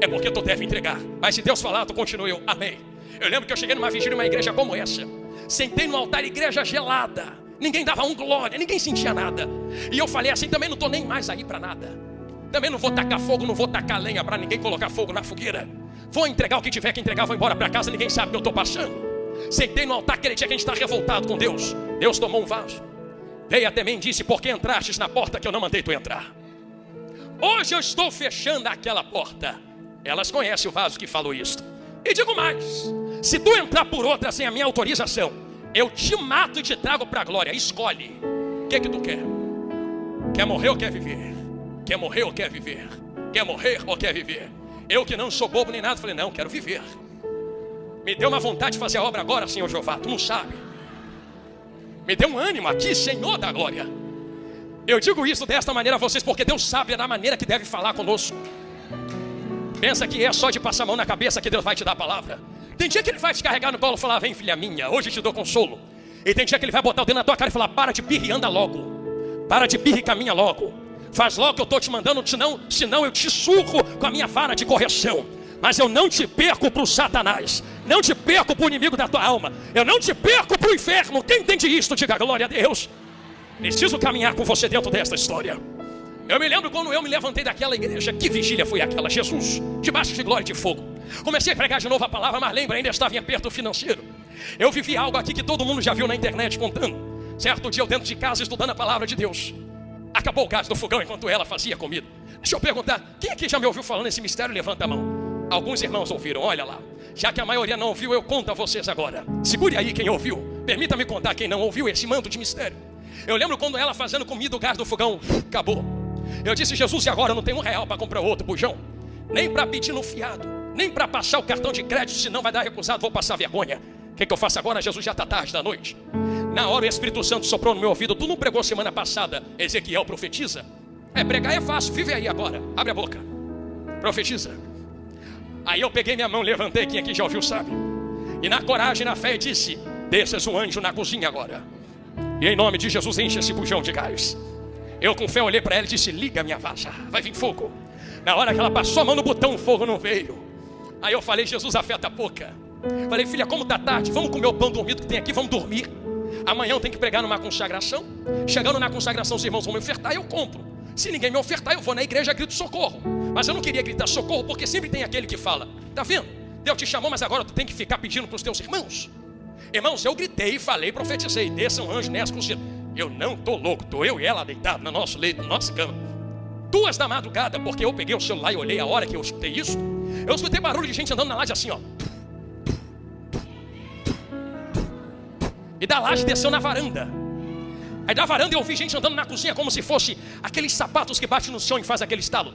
é porque tu deve entregar. Mas se Deus falar, tu continua. Eu: amém. Eu lembro que eu cheguei numa vigília, uma igreja como essa, sentei no altar, igreja gelada, ninguém dava um glória, ninguém sentia nada. E eu falei assim: também não estou nem mais aí para nada. Também não vou tacar fogo, não vou tacar lenha para ninguém colocar fogo na fogueira. Vou entregar o que tiver que entregar, vou embora para casa, ninguém sabe o que eu estou passando. Sentei no altar aquele dia que a gente está revoltado com Deus. Deus tomou um vaso, veio até mim e disse: por que entrastes na porta que eu não mandei tu entrar? Hoje eu estou fechando aquela porta. Elas conhecem o vaso que falou isto. E digo mais, se tu entrar por outra sem a minha autorização, eu te mato e te trago para a glória. Escolhe, o que tu quer? Quer morrer ou quer viver? Quer morrer ou quer viver? Quer morrer ou quer viver? Eu que não sou bobo nem nada, falei, não, quero viver. Me deu uma vontade de fazer a obra agora, Senhor Jeová, tu não sabe. Me deu um ânimo aqui, Senhor da glória. Eu digo isso desta maneira a vocês, porque Deus sabe da maneira que deve falar conosco. Pensa que é só de passar a mão na cabeça que Deus vai te dar a palavra. Tem dia que Ele vai te carregar no colo e falar, vem filha minha, hoje te dou consolo. E tem dia que Ele vai botar o dedo na tua cara e falar, para de birra e anda logo. Para de birra e caminha logo. Faz logo que eu estou te mandando, senão eu te surro com a minha vara de correção. Mas eu não te perco para o Satanás. Não te perco para o inimigo da tua alma. Eu não te perco para o inferno. Quem entende isto, diga glória a Deus. Preciso caminhar com você dentro desta história. Eu me lembro quando eu me levantei daquela igreja. Que vigília foi aquela? Jesus, debaixo de glória e de fogo. Comecei a pregar de novo a palavra, mas lembra, ainda estava em aperto financeiro. Eu vivi algo aqui que todo mundo já viu na internet contando. Certo dia eu dentro de casa estudando a palavra de Deus. Acabou o gás do fogão enquanto ela fazia comida. Deixa eu perguntar, quem aqui já me ouviu falando nesse mistério? Levanta a mão. Alguns irmãos ouviram, olha lá. Já que a maioria não ouviu, eu conto a vocês agora. Segure aí quem ouviu. Permita-me contar quem não ouviu esse manto de mistério. Eu lembro quando ela fazendo comida, o gás do fogão acabou. Eu disse, Jesus, e agora eu não tenho R$1 para comprar outro bujão? Nem para pedir no fiado, nem para passar o cartão de crédito, senão vai dar recusado, vou passar vergonha. O que eu faço agora? Jesus, já está tarde da noite. Na hora o Espírito Santo soprou no meu ouvido, tu não pregou semana passada, Ezequiel profetiza? Pregar é fácil, vive aí agora, abre a boca, profetiza. Aí eu peguei minha mão, levantei, quem aqui já ouviu sabe. E na coragem, na fé, disse, desças um anjo na cozinha agora. E em nome de Jesus, enche esse bujão de gás. Eu com fé olhei para ela e disse, liga minha vaza, vai vir fogo. Na hora que ela passou a mão no botão, o fogo não veio. Aí eu falei, Jesus, afeta pouca. Falei, filha, como tá tarde, vamos comer o pão dormido que tem aqui, vamos dormir. Amanhã eu tenho que pregar numa consagração. Chegando na consagração, os irmãos vão me ofertar e eu compro. Se ninguém me ofertar, eu vou na igreja e grito socorro. Mas eu não queria gritar socorro, porque sempre tem aquele que fala, tá vendo? Deus te chamou, mas agora tu tem que ficar pedindo para os teus irmãos. Irmãos, eu gritei, falei, profetizei, desça um anjo nessa cozinha. Eu não tô louco, tô eu e ela deitado no nosso leito, na nossa cama. 2 da madrugada, porque eu peguei o celular e olhei a hora que eu escutei isso. Eu escutei barulho de gente andando na laje assim, ó. E da laje desceu na varanda. Aí da varanda eu ouvi gente andando na cozinha como se fosse aqueles sapatos que batem no chão e faz aquele estalo.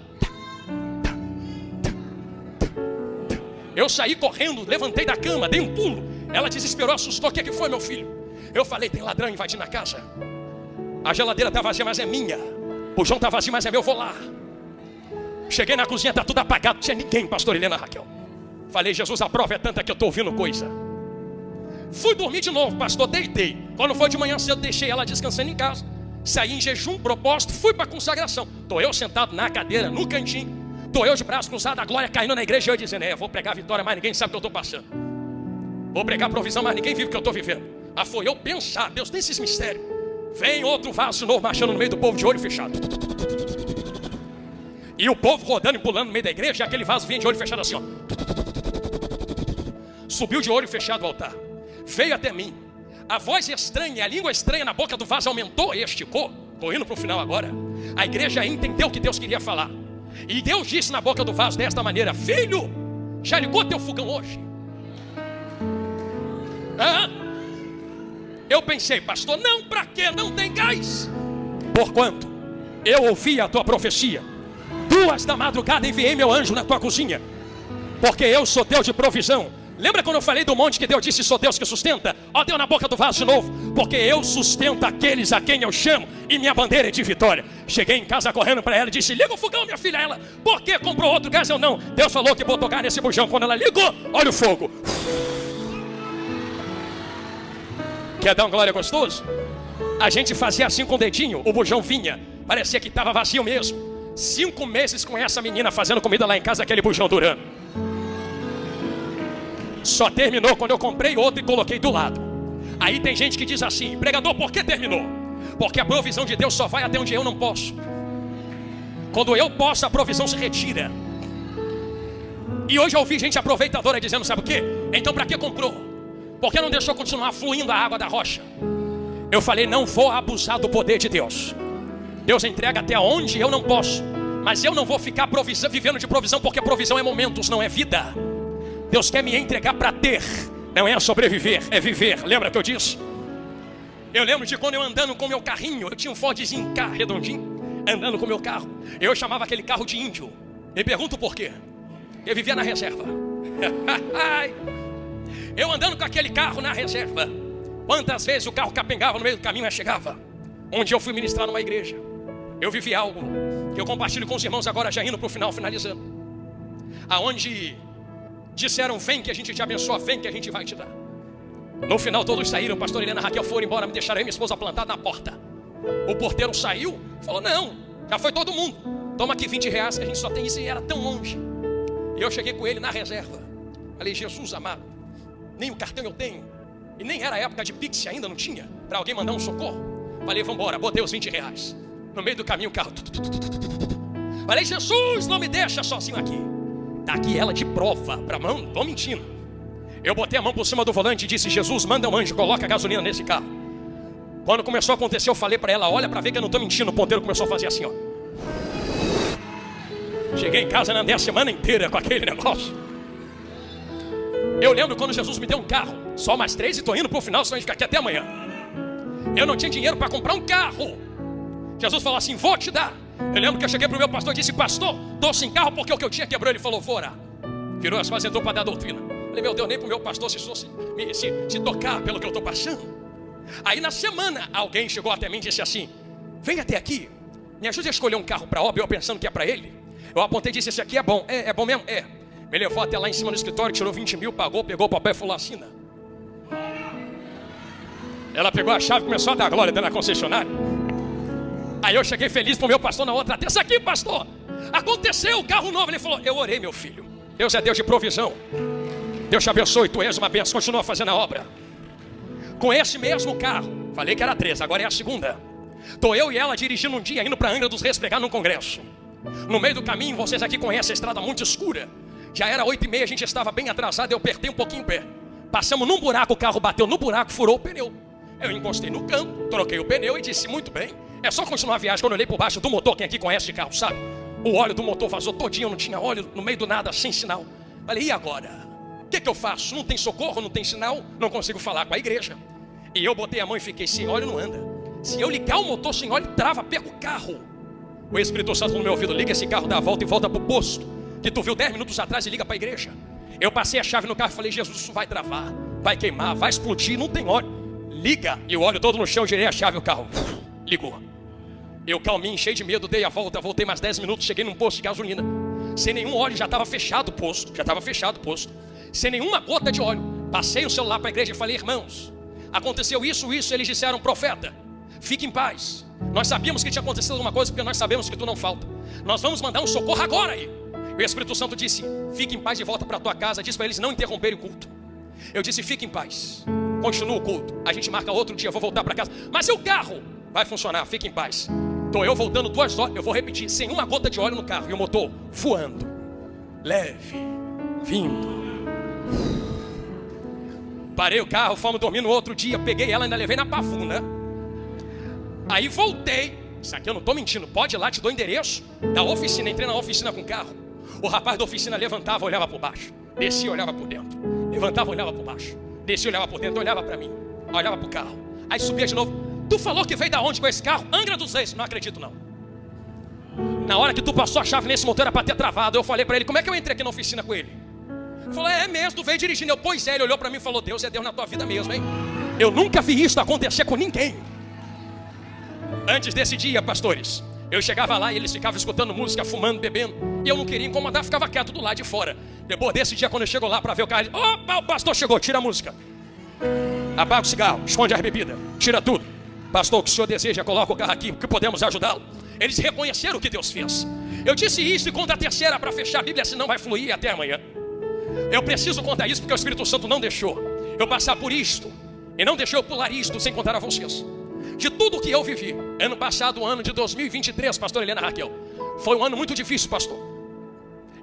Eu saí correndo, levantei da cama, dei um pulo. Ela desesperou, assustou. O que foi, meu filho? Eu falei, tem ladrão invadindo a casa. A geladeira está vazia, mas é minha. O bujão está vazio, mas é meu, vou lá. Cheguei na cozinha, está tudo apagado, não tinha ninguém, pastor Helena Raquel. Falei, Jesus, a prova é tanta que eu estou ouvindo coisa. Fui dormir de novo, pastor, deitei. Quando foi de manhã cedo, deixei ela descansando em casa. Saí em jejum, propósito, fui para a consagração. Estou eu sentado na cadeira, no cantinho. Estou eu de braço cruzado, a glória caindo na igreja. Eu dizendo, vou pregar vitória, mas ninguém sabe o que eu estou passando. Vou pregar provisão, mas ninguém vive o que eu estou vivendo. Ah, foi eu pensar, Deus tem esses mistérios. Vem outro vaso novo marchando no meio do povo de olho fechado. E o povo rodando e pulando no meio da igreja. E aquele vaso vinha de olho fechado assim, ó. Subiu de olho fechado ao altar. Veio até mim. A voz estranha, a língua estranha na boca do vaso aumentou e esticou. Estou indo para o final agora. A igreja entendeu o que Deus queria falar. E Deus disse na boca do vaso desta maneira: filho, já ligou teu fogão hoje? Eu pensei, pastor, não, para quê? Não tem gás. Porquanto eu ouvi a tua profecia, 2 da madrugada enviei meu anjo na tua cozinha, porque eu sou Deus de provisão. Lembra quando eu falei do monte que Deus disse, sou Deus que sustenta? Ó, deu na boca do vaso de novo. Porque eu sustento aqueles a quem eu chamo, e minha bandeira é de vitória. Cheguei em casa correndo para ela e disse, liga o fogão, minha filha. Ela, por que comprou outro gás? Eu não. Deus falou que botou gás nesse bujão. Quando ela ligou, olha o fogo. Quer dar uma glória gostoso? A gente fazia assim com o dedinho, o bujão vinha. Parecia que estava vazio mesmo. 5 meses com essa menina fazendo comida lá em casa, aquele bujão durando. Só terminou quando eu comprei outro e coloquei do lado. Aí tem gente que diz assim, pregador, por que terminou? Porque a provisão de Deus só vai até onde eu não posso. Quando eu posso, a provisão se retira. E hoje eu ouvi gente aproveitadora dizendo, sabe o quê? Então para que comprou? Por que não deixou continuar fluindo a água da rocha? Eu falei, não vou abusar do poder de Deus. Deus entrega até onde eu não posso. Mas eu não vou ficar vivendo de provisão, porque provisão é momentos, não é vida. Deus quer me entregar para ter. Não é sobreviver, é viver. Lembra que eu disse? Eu lembro de quando eu andando com meu carrinho. Eu tinha um Fordzinho K redondinho, andando com meu carro. Eu chamava aquele carro de índio. Me pergunto por quê. Eu vivia na reserva. Eu andando com aquele carro na reserva. Quantas vezes o carro capengava no meio do caminho e chegava. Um dia eu fui ministrar numa igreja. Eu vivi algo que eu compartilho com os irmãos agora, já indo para o final, finalizando. Aonde disseram: vem que a gente te abençoa, vem que a gente vai te dar. No final todos saíram, o pastor Helena e Raquel foram embora, me deixaram aí, minha esposa plantada na porta. O porteiro saiu, falou: não, já foi todo mundo, toma aqui 20 reais que a gente só tem isso. E era tão longe. E eu cheguei com ele na reserva. Falei: Jesus amado, nem o cartão eu tenho. E nem era época de Pix, ainda não tinha, para alguém mandar um socorro. Falei: vamos embora, botei os 20 reais. No meio do caminho o carro. Falei: Jesus, não me deixa sozinho aqui. Tá aqui ela de prova, pra mão, não tô mentindo. Eu botei a mão por cima do volante e disse: Jesus, manda um anjo, coloca a gasolina nesse carro. Quando começou a acontecer, eu falei pra ela: olha pra ver que eu não tô mentindo. O ponteiro começou a fazer assim, ó. Cheguei em casa, andei a semana inteira com aquele negócio. Eu lembro quando Jesus me deu um carro. Só mais 3 e tô indo pro final, senão a gente fica aqui até amanhã. Eu não tinha dinheiro para comprar um carro. Jesus falou assim: vou te dar. Eu lembro que eu cheguei pro meu pastor e disse: pastor, tô sem carro porque o que eu tinha quebrou. Ele falou: vou orar. Virou as costas e entrou para dar doutrina. Falei: meu Deus, nem pro meu pastor se tocar pelo que eu tô passando. Aí na semana alguém chegou até mim e disse assim: vem até aqui, me ajude a escolher um carro para obra. Eu pensando que é para ele. Eu apontei e disse: esse aqui é bom. É bom mesmo? É. Me levou até lá em cima no escritório, tirou 20 mil, pagou, pegou o papel e falou: assina. Ela pegou a chave e começou a dar glória dentro da concessionária. Aí eu cheguei feliz pro meu pastor na outra terça: aqui, pastor, aconteceu o carro novo. Ele falou: eu orei, meu filho, Deus é Deus de provisão, Deus te abençoe, tu és uma bênção, continua fazendo a obra. Com esse mesmo carro, falei que era 3, agora é a segunda. Tô eu e ela dirigindo um dia, indo para Angra dos Reis pregar num congresso. No meio do caminho, vocês aqui conhecem a estrada muito escura. Já era 8h30, a gente estava bem atrasado. Eu apertei um pouquinho o pé. Passamos num buraco, o carro bateu no buraco, furou o pneu. Eu encostei no canto, troquei o pneu e disse: muito bem, é só continuar a viagem. Quando eu olhei por baixo do motor, quem aqui conhece de carro sabe, o óleo do motor vazou todinho, não tinha óleo, no meio do nada, sem sinal. Falei: e agora? O que eu faço? Não tem socorro, não tem sinal, não consigo falar com a igreja. E eu botei a mão e fiquei: sem óleo não anda. Se eu ligar o motor sem óleo, trava, pega o carro. O Espírito Santo no meu ouvido: liga esse carro, dá a volta e volta pro posto que tu viu 10 minutos atrás e liga para a igreja. Eu passei a chave no carro e falei: Jesus, isso vai travar, vai queimar, vai explodir, não tem óleo. Liga. E o óleo todo no chão, girei a chave, o carro ligou. Eu calminho, cheio de medo, dei a volta, voltei mais 10 minutos, cheguei num posto de gasolina. Sem nenhum óleo, já estava fechado o posto, sem nenhuma gota de óleo. Passei o celular para a igreja e falei: irmãos, aconteceu isso. Eles disseram: profeta, fique em paz. Nós sabíamos que tinha acontecido alguma coisa, porque nós sabemos que tu não falta. Nós vamos mandar um socorro agora aí. O Espírito Santo disse: fique em paz e volta para tua casa. Disse para eles não interromperem o culto. Eu disse: fique em paz, continua o culto, a gente marca outro dia, eu vou voltar para casa. Mas seu carro vai funcionar, fique em paz. Então eu voltando 2 horas, eu vou repetir, sem uma gota de óleo no carro. E o motor voando, leve, vindo. Parei o carro, fomos dormir no outro dia. Peguei ela, ainda levei na Pafuna. Aí voltei. Isso aqui eu não estou mentindo, pode ir lá, te dou o endereço da oficina. Entrei na oficina com o carro. O rapaz da oficina levantava, olhava por baixo, descia, olhava por dentro. Levantava, olhava por baixo, descia, olhava por dentro, olhava para mim, olhava pro carro. Aí subia de novo: tu falou que veio da onde com esse carro? Angra dos Reis. Não acredito não. Na hora que tu passou a chave nesse motor era para ter travado. Eu falei para ele: como é que eu entrei aqui na oficina com ele? Ele falou: é mesmo, tu veio dirigindo. Eu: pois é. Ele olhou para mim e falou: Deus é Deus na tua vida mesmo, hein? Eu nunca vi isso acontecer com ninguém. Antes desse dia, pastores, eu chegava lá e eles ficavam escutando música, fumando, bebendo. E eu não queria incomodar, ficava quieto do lado de fora. Depois desse dia, quando eu chego lá para ver o carro, opa, o pastor chegou, tira a música, apaga o cigarro, esconde a bebida, tira tudo. Pastor, o que o senhor deseja, coloca o carro aqui, que podemos ajudá-lo. Eles reconheceram o que Deus fez. Eu disse isso e conta a terceira para fechar a Bíblia, senão vai fluir até amanhã. Eu preciso contar isso porque o Espírito Santo não deixou eu passar por isto e não deixou eu pular isto sem contar a vocês. De tudo que eu vivi, ano passado, o ano de 2023, pastor Helena Raquel, foi um ano muito difícil, pastor.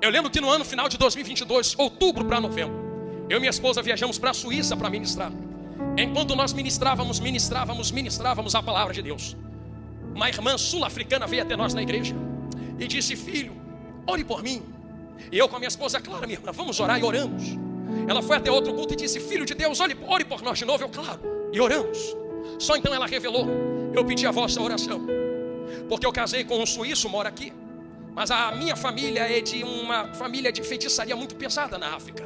Eu lembro que no ano final de 2022, outubro para novembro, eu e minha esposa viajamos para a Suíça para ministrar. Enquanto nós ministrávamos a palavra de Deus, uma irmã sul-africana veio até nós na igreja e disse: filho, ore por mim. E eu com a minha esposa: claro, minha irmã, vamos orar. E oramos. Ela foi até outro culto e disse: filho de Deus, ore por nós de novo. Eu, claro, e oramos. Só então ela revelou: eu pedi a vossa oração, porque eu casei com um suíço, mora aqui, mas a minha família é de uma família de feitiçaria muito pesada na África,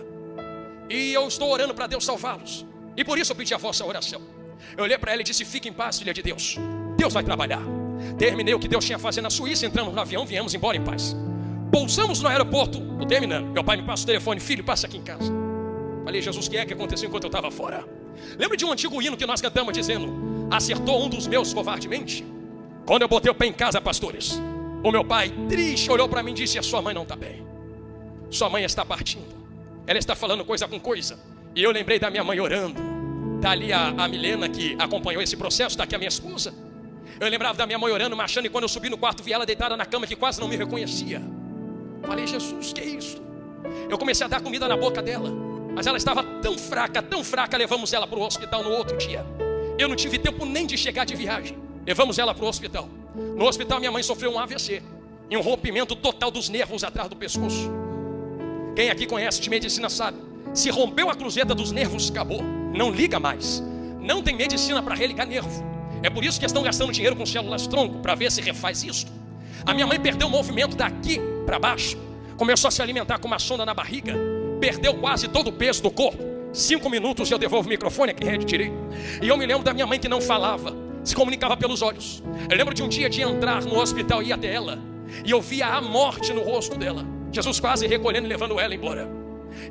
e eu estou orando para Deus salvá-los, e por isso eu pedi a vossa oração. Eu olhei para ela e disse: fique em paz, filha de Deus, Deus vai trabalhar. Terminei o que Deus tinha a fazer na Suíça, entramos no avião, viemos embora em paz. Pousamos no aeroporto, tô terminando. Meu pai me passa o telefone: filho, passa aqui em casa. Falei: Jesus, o que é que aconteceu enquanto eu estava fora? Lembra de um antigo hino que nós cantamos dizendo: acertou um dos meus covardemente? Quando eu botei o pé em casa, pastores, o meu pai, triste, olhou para mim e disse: a sua mãe não está bem, sua mãe está partindo, ela está falando coisa com coisa. E eu lembrei da minha mãe orando. Está ali a Milena, que acompanhou esse processo, está aqui a minha esposa. Eu lembrava da minha mãe orando, marchando, e quando eu subi no quarto, vi ela deitada na cama, que quase não me reconhecia. Falei: Jesus, que é isso? Eu comecei a dar comida na boca dela, mas ela estava tão fraca, levamos ela para o hospital no outro dia. Eu não tive tempo nem de chegar de viagem. Levamos ela para o hospital. No hospital minha mãe sofreu um AVC e um rompimento total dos nervos atrás do pescoço. Quem aqui conhece de medicina sabe: se rompeu a cruzeta dos nervos, acabou, não liga mais. Não tem medicina para religar nervo. É por isso que estão gastando dinheiro com células tronco, para ver se refaz isso. A minha mãe perdeu o movimento daqui para baixo, começou a se alimentar com uma sonda na barriga, perdeu quase todo o peso do corpo. 5 minutos eu devolvo o microfone aqui, rede direito. E eu me lembro da minha mãe que não falava, se comunicava pelos olhos. Eu lembro de um dia de entrar no hospital e ir até ela, e eu via a morte no rosto dela, Jesus quase recolhendo e levando ela embora.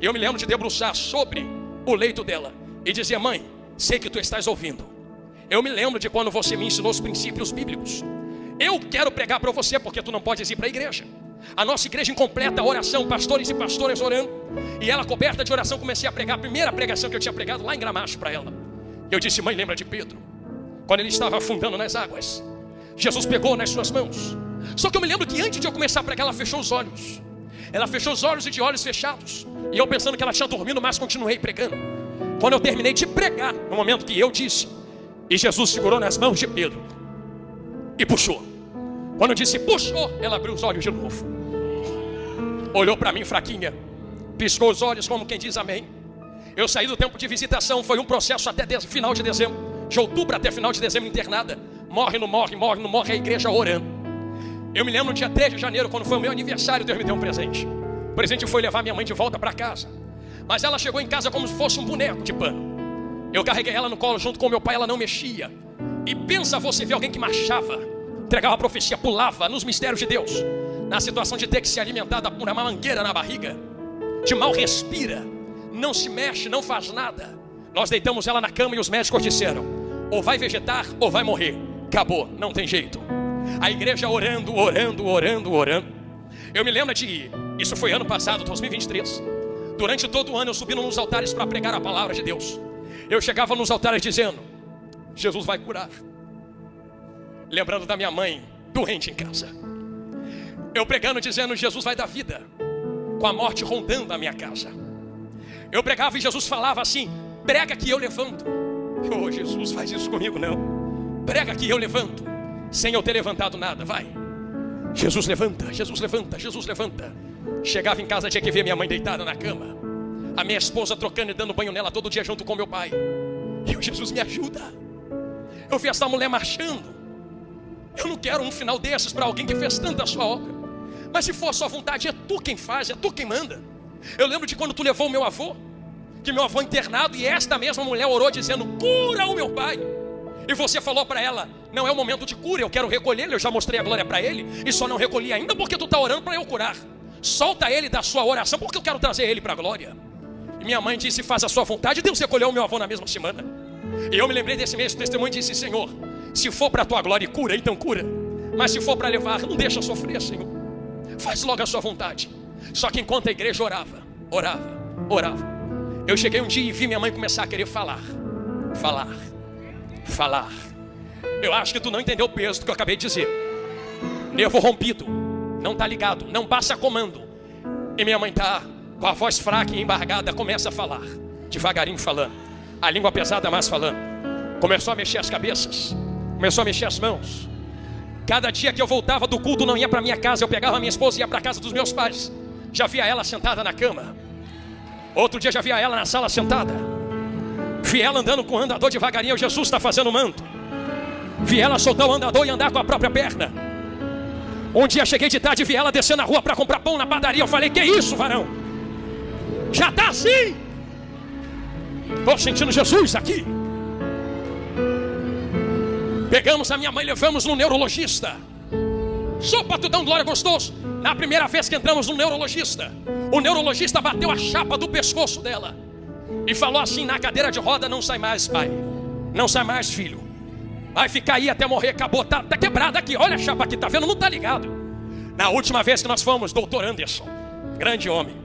E eu me lembro de debruçar sobre o leito dela e dizer: mãe, sei que tu estás ouvindo. Eu me lembro de quando você me ensinou os princípios bíblicos. Eu quero pregar para você, porque tu não podes ir para a igreja. A nossa igreja incompleta, oração, pastores e pastoras orando. E ela, coberta de oração, comecei a pregar a primeira pregação que eu tinha pregado lá em Gramacho para ela. Eu disse: mãe, lembra de Pedro, quando ele estava afundando nas águas? Jesus pegou nas suas mãos. Só que eu me lembro que antes de eu começar a pregar, ela fechou os olhos. Ela fechou os olhos, e de olhos fechados. E eu pensando que ela tinha dormido, mas continuei pregando. Quando eu terminei de pregar, no momento que eu disse, e Jesus segurou nas mãos de Pedro e puxou. Quando eu disse puxou, ela abriu os olhos de novo, olhou para mim fraquinha, piscou os olhos como quem diz amém. Eu saí do tempo de visitação, foi um processo até final de dezembro, de outubro até final de dezembro, internada. Morre, não morre, morre, não morre, a igreja orando. Eu me lembro no dia 3 de janeiro, quando foi o meu aniversário, Deus me deu um presente. O presente foi levar minha mãe de volta para casa. Mas ela chegou em casa como se fosse um boneco de pano. Eu carreguei ela no colo junto com meu pai, ela não mexia. E pensa você ver alguém que marchava, entregava a profecia, pulava nos mistérios de Deus, na situação de ter que se alimentar por uma mangueira na barriga, de mal respira, não se mexe, não faz nada. Nós deitamos ela na cama e os médicos disseram: ou vai vegetar ou vai morrer, acabou, não tem jeito. A igreja orando. Eu me lembro de, isso foi ano passado, 2023. Durante todo o ano eu subindo nos altares para pregar a palavra de Deus. Eu chegava nos altares dizendo: Jesus vai curar. Lembrando da minha mãe doente em casa. Eu pregando dizendo: Jesus vai dar vida, com a morte rondando a minha casa. Eu pregava e Jesus falava assim: prega que eu levanto. Oh, Jesus, faz isso comigo não. Prega que eu levanto, sem eu ter levantado nada, vai. Jesus levanta, Jesus levanta, Jesus levanta. Chegava em casa, tinha que ver minha mãe deitada na cama, a minha esposa trocando e dando banho nela todo dia junto com meu pai. E eu: Jesus, me ajuda. Eu vi essa mulher marchando. Eu não quero um final desses para alguém que fez tanta sua obra. Mas se for a sua vontade, é tu quem faz, é tu quem manda. Eu lembro de quando tu levou o meu avô, que meu avô internado, e esta mesma mulher orou dizendo: cura o meu pai. E você falou para ela: não é o momento de cura, eu quero recolhê-lo. Eu já mostrei a glória para ele e só não recolhi ainda porque tu está orando para eu curar. Solta ele da sua oração, porque eu quero trazer ele para a glória. E minha mãe disse: faz a sua vontade. Deus recolheu o meu avô na mesma semana. E eu me lembrei desse mesmo testemunho e disse: Senhor, se for para a tua glória, cura, então cura. Mas se for para levar, não deixa sofrer, Senhor. Faz logo a sua vontade. Só que enquanto a igreja orava, eu cheguei um dia e vi minha mãe começar a querer falar. Eu acho que tu não entendeu o peso do que eu acabei de dizer. Nervo rompido, não tá ligado, não passa comando. E minha mãe tá com a voz fraca e embargada, começa a falar, devagarinho falando, a língua pesada mais falando. Começou a mexer as cabeças, começou a mexer as mãos. Cada dia que eu voltava do culto, não ia para minha casa, eu pegava a minha esposa e ia para a casa dos meus pais. Já via ela sentada na cama. Outro dia já vi ela na sala sentada. Vi ela andando com o andador devagarinho. Jesus está fazendo manto. Vi ela soltar o andador e andar com a própria perna. Um dia cheguei de tarde e vi ela descendo na rua para comprar pão na padaria. Eu falei, que isso, varão? Já está assim? Estou sentindo Jesus aqui. Pegamos a minha mãe e levamos no neurologista. Só para tu dar um glória gostoso. Na primeira vez que entramos no neurologista, o neurologista bateu a chapa do pescoço dela e falou assim, na cadeira de roda, não sai mais, pai. Não sai mais, filho. Vai ficar aí até morrer, acabou, tá quebrada aqui. Olha a chapa aqui, tá vendo? Não tá ligado. Na última vez que nós fomos, doutor Anderson, grande homem,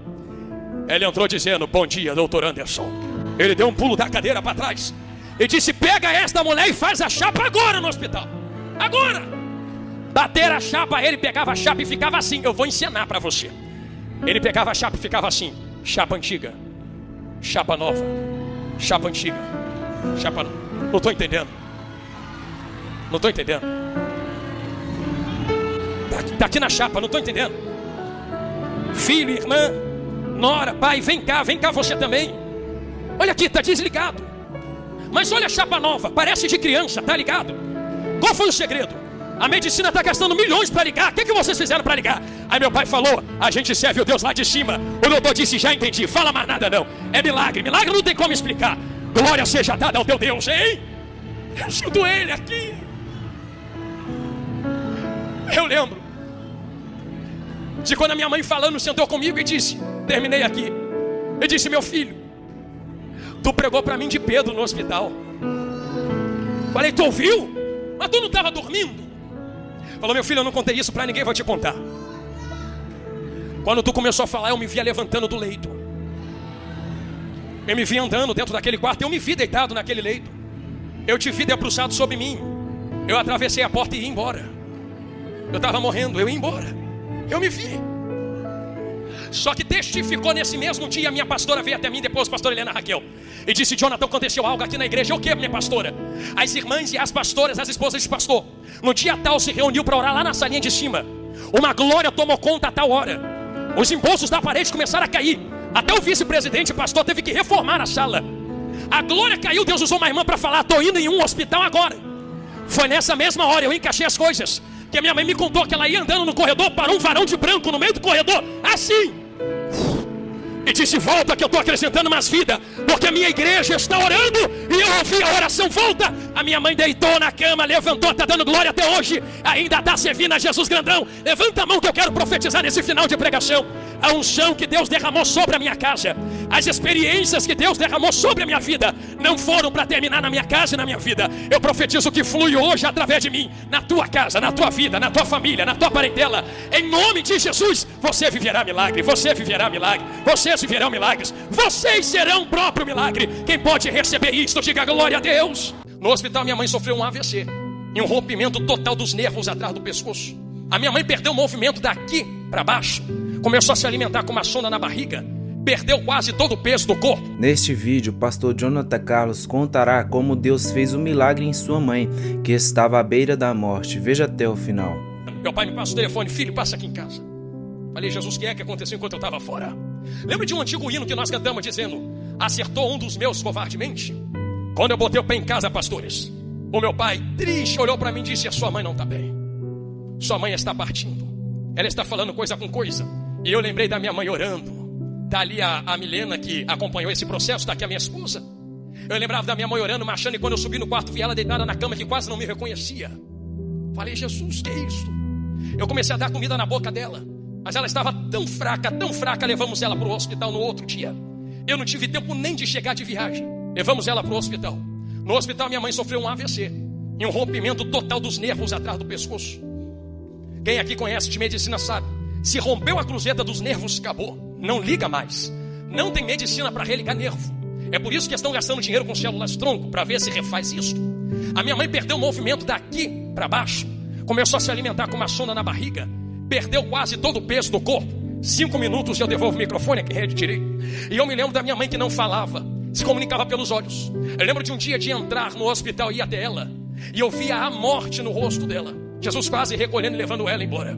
ele entrou dizendo, bom dia, doutor Anderson. Ele deu um pulo da cadeira para trás e disse, pega esta mulher e faz a chapa agora no hospital. Agora! Bater a chapa, ele pegava a chapa e ficava assim. Eu vou ensinar para você. Ele pegava a chapa e ficava assim. Chapa antiga, chapa nova, chapa antiga, chapa nova. Não estou entendendo. Não estou entendendo. Tá aqui na chapa, não estou entendendo. Filho, irmã, nora, pai, vem cá você também. Olha aqui, tá desligado. Mas olha a chapa nova, parece de criança, tá ligado? Qual foi o segredo? A medicina está gastando milhões para ligar. O que vocês fizeram para ligar? Aí meu pai falou, a gente serve o Deus lá de cima. O doutor disse, já entendi, fala mais nada não. É milagre, milagre não tem como explicar. Glória seja dada ao teu Deus, hein? Eu sinto ele aqui. Eu lembro de quando a minha mãe falando sentou comigo e disse, terminei aqui. E disse, meu filho, tu pregou para mim de Pedro no hospital. Falei, tu ouviu? Mas tu não estava dormindo? Falou, meu filho, eu não contei isso para ninguém, vou te contar. Quando tu começou a falar, eu me via levantando do leito. Eu me vi andando dentro daquele quarto, eu me vi deitado naquele leito. Eu te vi debruçado sobre mim. Eu atravessei a porta e ia embora. Eu estava morrendo, eu ia embora. Eu me vi. Só que testificou nesse mesmo dia, a minha pastora veio até mim, depois a pastora Helena Raquel, e disse, Jonathan, aconteceu algo aqui na igreja. O que, minha pastora? As irmãs e as pastoras, as esposas de pastor, no dia tal se reuniu para orar lá na salinha de cima. Uma glória tomou conta a tal hora. Os embolsos da parede começaram a cair. Até o vice-presidente pastor teve que reformar a sala. A glória caiu, Deus usou uma irmã para falar, estou indo em um hospital agora. Foi nessa mesma hora, eu encaixei as coisas, que a minha mãe me contou que ela ia andando no corredor, parou um varão de branco no meio do corredor, assim, e disse, volta que eu estou acrescentando mais vida, porque a minha igreja está orando, e eu ouvi a oração, volta. A minha mãe deitou na cama, levantou, está dando glória até hoje, ainda está servindo a Jesus grandão. Levanta a mão que eu quero profetizar nesse final de pregação. A unção que Deus derramou sobre a minha casa, as experiências que Deus derramou sobre a minha vida, não foram para terminar na minha casa e na minha vida. Eu profetizo que flui hoje através de mim, na tua casa, na tua vida, na tua família, na tua parentela. Em nome de Jesus, você viverá milagre, você viverá milagre, vocês viverão milagres, vocês serão o próprio milagre. Quem pode receber isto, diga glória a Deus. No hospital minha mãe sofreu um AVC e um rompimento total dos nervos atrás do pescoço. A minha mãe perdeu o movimento daqui para baixo, começou a se alimentar com uma sonda na barriga, perdeu quase todo o peso do corpo. Neste vídeo, o pastor Jonathan Carlos contará como Deus fez um milagre em sua mãe, que estava à beira da morte. Veja até o final. Meu pai me passa o telefone, filho, passa aqui em casa. Falei, Jesus, o que é que aconteceu enquanto eu estava fora? Lembra de um antigo hino que nós cantamos dizendo, acertou um dos meus covardemente? Quando eu botei o pé em casa, pastores, o meu pai, triste, olhou para mim e disse, a sua mãe não está bem. Sua mãe está partindo. Ela está falando coisa com coisa. E eu lembrei da minha mãe orando. Está ali a Milena que acompanhou esse processo, está aqui a minha esposa. Eu lembrava da minha mãe orando, marchando, e quando eu subi no quarto, vi ela deitada na cama que quase não me reconhecia. Falei, Jesus, que é isso? Eu comecei a dar comida na boca dela, mas ela estava tão fraca, levamos ela para o hospital no outro dia. Eu não tive tempo nem de chegar de viagem. Levamos ela para o hospital. No hospital minha mãe sofreu um AVC e um rompimento total dos nervos atrás do pescoço. Quem aqui conhece de medicina sabe, se rompeu a cruzeta dos nervos, acabou, não liga mais. Não tem medicina para religar nervo. É por isso que estão gastando dinheiro com células tronco, para ver se refaz isso. A minha mãe perdeu o movimento daqui para baixo, começou a se alimentar com uma sonda na barriga, perdeu quase todo o peso do corpo. 5 minutos eu devolvo o microfone, aqui retirei. E eu me lembro da minha mãe que não falava, se comunicava pelos olhos. Eu lembro de um dia de entrar no hospital e ir até ela, e eu via a morte no rosto dela. Jesus quase recolhendo e levando ela embora.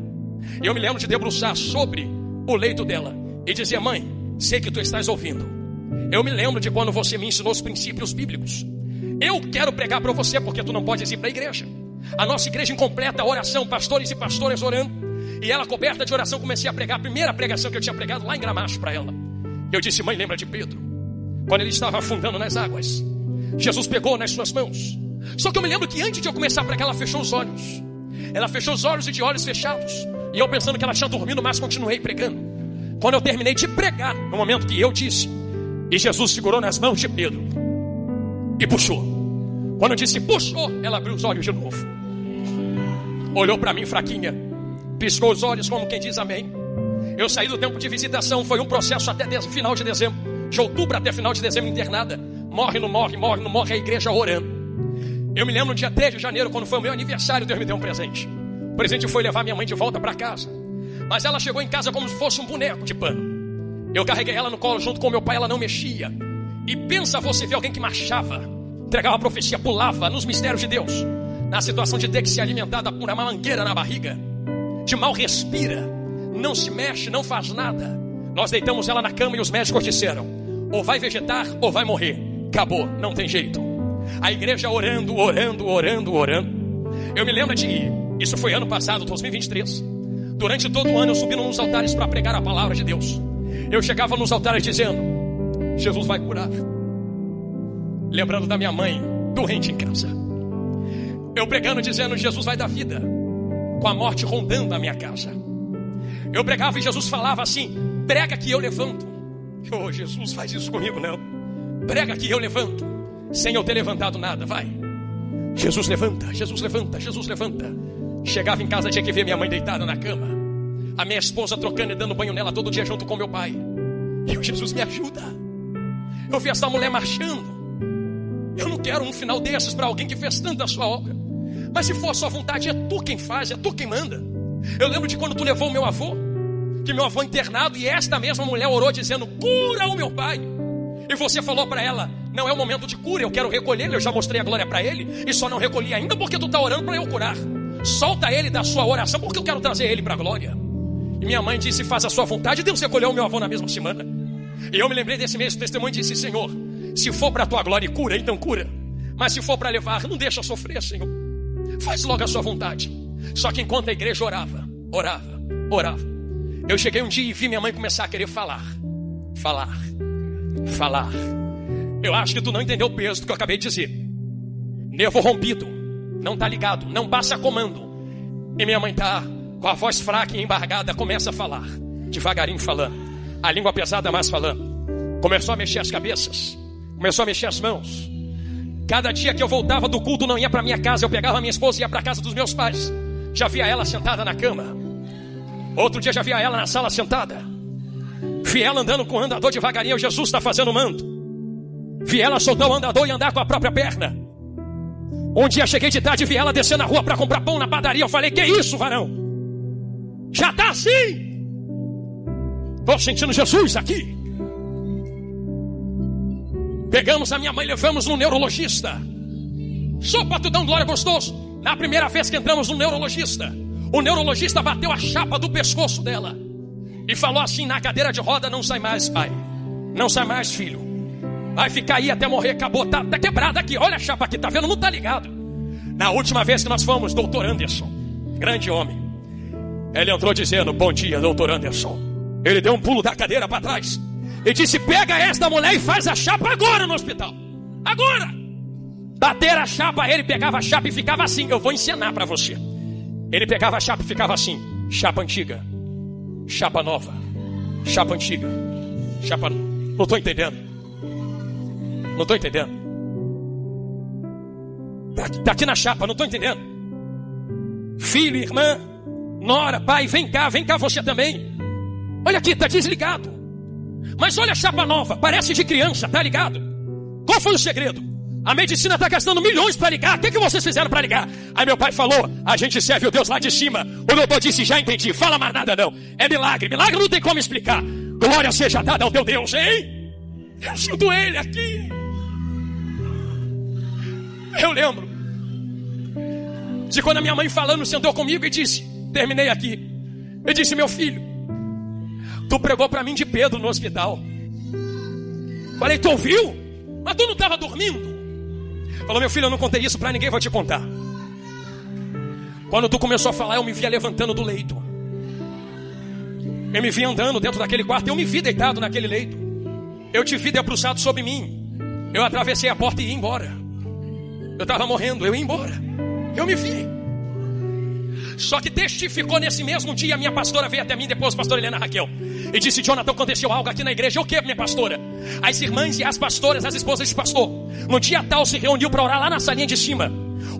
E eu me lembro de debruçar sobre o leito dela e dizer, mãe, sei que tu estás ouvindo. Eu me lembro de quando você me ensinou os princípios bíblicos. Eu quero pregar para você, porque tu não podes ir para a igreja. A nossa igreja incompleta, oração, pastores e pastoras orando. E ela coberta de oração, comecei a pregar. A primeira pregação que eu tinha pregado lá em Gramacho para ela. Eu disse: mãe, lembra de Pedro? Quando ele estava afundando nas águas, Jesus pegou nas suas mãos. Só que eu me lembro que antes de eu começar a pregar, ela fechou os olhos. Ela fechou os olhos e de olhos fechados. E eu pensando que ela tinha dormido, mas continuei pregando. Quando eu terminei de pregar, no momento que eu disse, e Jesus segurou nas mãos de Pedro e puxou. Quando eu disse puxou, ela abriu os olhos de novo. Olhou para mim fraquinha, piscou os olhos como quem diz amém. Eu saí do tempo de visitação, foi um processo até final de dezembro. De outubro até final de dezembro internada. Morre, não morre, morre, não morre, a igreja orando. Eu me lembro no dia 3 de janeiro, quando foi o meu aniversário, Deus me deu um presente. O presente foi levar minha mãe de volta para casa. Mas ela chegou em casa como se fosse um boneco de pano. Eu carreguei ela no colo junto com meu pai, ela não mexia. E pensa você ver alguém que marchava, entregava a profecia, pulava nos mistérios de Deus, na situação de ter que se alimentar por uma mangueira na barriga, de mal respira, não se mexe, não faz nada. Nós deitamos ela na cama e os médicos disseram: ou vai vegetar ou vai morrer. Acabou, não tem jeito. A igreja orando, orando, orando, orando. Eu me lembro de, isso foi ano passado, 2023. Durante todo o ano eu subi nos altares para pregar a palavra de Deus. Eu chegava nos altares dizendo: Jesus vai curar. Lembrando da minha mãe doente em casa. Eu pregando dizendo: Jesus vai dar vida, com a morte rondando a minha casa. Eu pregava e Jesus falava assim: prega que eu levanto. Oh, Jesus, faz isso comigo não. Prega que eu levanto, sem eu ter levantado nada, vai. Jesus levanta, Jesus levanta, Jesus levanta. Chegava em casa, tinha que ver minha mãe deitada na cama, a minha esposa trocando e dando banho nela todo dia junto com meu pai. E eu: Jesus, me ajuda. Eu vi essa mulher marchando. Eu não quero um final desses para alguém que fez tanta sua obra. Mas se for a sua vontade, é tu quem faz, é tu quem manda. Eu lembro de quando tu levou o meu avô, que meu avô internado, e esta mesma mulher orou dizendo: cura o meu pai. E você falou para ela: não é o momento de cura, eu quero recolher ele. Eu já mostrei a glória para ele e só não recolhi ainda porque tu está orando para eu curar. Solta ele da sua oração, porque eu quero trazer ele para a glória. E minha mãe disse: faz a sua vontade. Deus recolheu o meu avô na mesma semana. E eu me lembrei desse mesmo testemunho e disse: Senhor, se for para a tua glória e cura, então cura. Mas se for para levar, não deixa sofrer, Senhor. Faz logo a sua vontade. Só que enquanto a igreja orava, orava, orava, eu cheguei um dia e vi minha mãe começar a querer falar. Falar, falar. Eu acho que tu não entendeu o peso do que eu acabei de dizer. Nervo rompido, não tá ligado, não passa comando. E minha mãe tá com a voz fraca e embargada, começa a falar, devagarinho falando, a língua pesada mais falando. Começou a mexer as cabeças, começou a mexer as mãos. Cada dia que eu voltava do culto, não ia para minha casa, eu pegava a minha esposa e ia para casa dos meus pais. Já via ela sentada na cama. Outro dia já via ela na sala sentada. Vi ela andando com o andador devagarinho. Jesus está fazendo manto. Vi ela soltar o andador e andar com a própria perna. Um dia cheguei de tarde e vi ela descer na rua para comprar pão na padaria. Eu falei: que isso, varão? Já está assim? Estou sentindo Jesus aqui. Pegamos a minha mãe e levamos no neurologista. Só para tu dar um glória gostoso. Na primeira vez que entramos no neurologista, o neurologista bateu a chapa do pescoço dela e falou assim: na cadeira de roda não sai mais, pai. Não sai mais, filho. Vai ficar aí até morrer, acabou. Tá quebrada aqui, olha a chapa aqui, tá vendo? Não tá ligado. Na última vez que nós fomos, doutor Anderson, grande homem, ele entrou dizendo: bom dia, doutor Anderson. Ele deu um pulo da cadeira para trás e disse: pega esta mulher e faz a chapa agora no hospital. Agora. Bateram a chapa, ele pegava a chapa e ficava assim. Eu vou ensinar para você. Ele pegava a chapa e ficava assim: chapa antiga, chapa nova, chapa antiga, chapa... Não estou entendendo. Não estou entendendo. Tá aqui na chapa, não estou entendendo. Filho, irmã, nora, pai, vem cá você também. Olha aqui, tá desligado. Mas olha a chapa nova, parece de criança, tá ligado? Qual foi o segredo? A medicina está gastando milhões para ligar. O que vocês fizeram para ligar? Aí meu pai falou: a gente serve o Deus lá de cima. O doutor disse: já entendi, fala mais nada não. É milagre, milagre não tem como explicar. Glória seja dada ao teu Deus, hein? Eu sinto ele aqui. Eu lembro de quando a minha mãe falando sentou comigo e disse, terminei aqui, eu disse: meu filho, tu pregou para mim de Pedro no hospital. Falei, tu ouviu? Mas tu não estava dormindo? Falou, meu filho, eu não contei isso para ninguém, vou te contar. Quando tu começou a falar, eu me via levantando do leito. Eu me vi andando dentro daquele quarto, eu me vi deitado naquele leito. Eu te vi debruçado sobre mim. Eu atravessei a porta e ia embora. Eu estava morrendo, eu ia embora. Eu me vi. Só que testificou nesse mesmo dia, minha pastora veio até mim, depois a pastora Helena Raquel, e disse, Jonathan, aconteceu algo aqui na igreja. O que, minha pastora? As irmãs e as pastoras, as esposas de pastor, no dia tal se reuniu para orar lá na salinha de cima.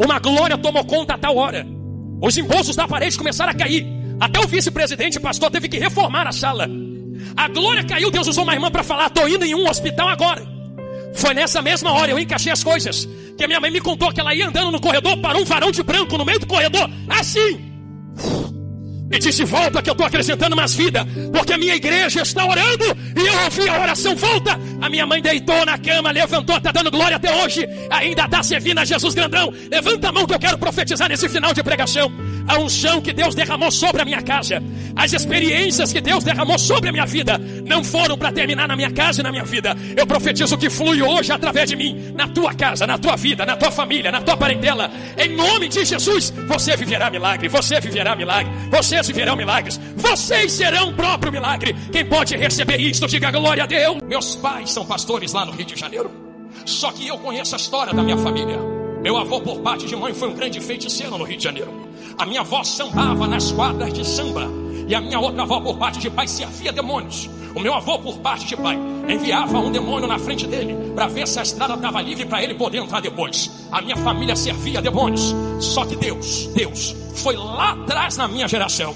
Uma glória tomou conta a tal hora. Os embolsos da parede começaram a cair. Até o vice-presidente pastor teve que reformar a sala. A glória caiu, Deus usou uma irmã para falar, estou indo em um hospital agora. Foi nessa mesma hora, eu encaixei as coisas, que a minha mãe me contou que ela ia andando no corredor, parou um varão de branco no meio do corredor, assim. E disse, volta que eu estou acrescentando mais vida, porque a minha igreja está orando. E eu ouvi a oração, volta. A minha mãe deitou na cama, levantou, está dando glória até hoje. Ainda está servindo a Jesus grandão. Levanta a mão que eu quero profetizar nesse final de pregação. A unção que Deus derramou sobre a minha casa, as experiências que Deus derramou sobre a minha vida, não foram para terminar na minha casa e na minha vida. Eu profetizo que flui hoje através de mim, na tua casa, na tua vida, na tua família, na tua parentela. Em nome de Jesus, você viverá milagre, você viverá milagre, vocês viverão milagres, vocês serão o próprio milagre. Quem pode receber isto, diga glória a Deus. Meus pais são pastores lá no Rio de Janeiro, só que eu conheço a história da minha família. Meu avô por parte de mãe foi um grande feiticeiro no Rio de Janeiro. A minha avó sambava nas quadras de samba. E a minha outra avó por parte de pai servia demônios. O meu avô por parte de pai enviava um demônio na frente dele para ver se a estrada estava livre para ele poder entrar depois. A minha família servia demônios. Só que Deus foi lá atrás na minha geração.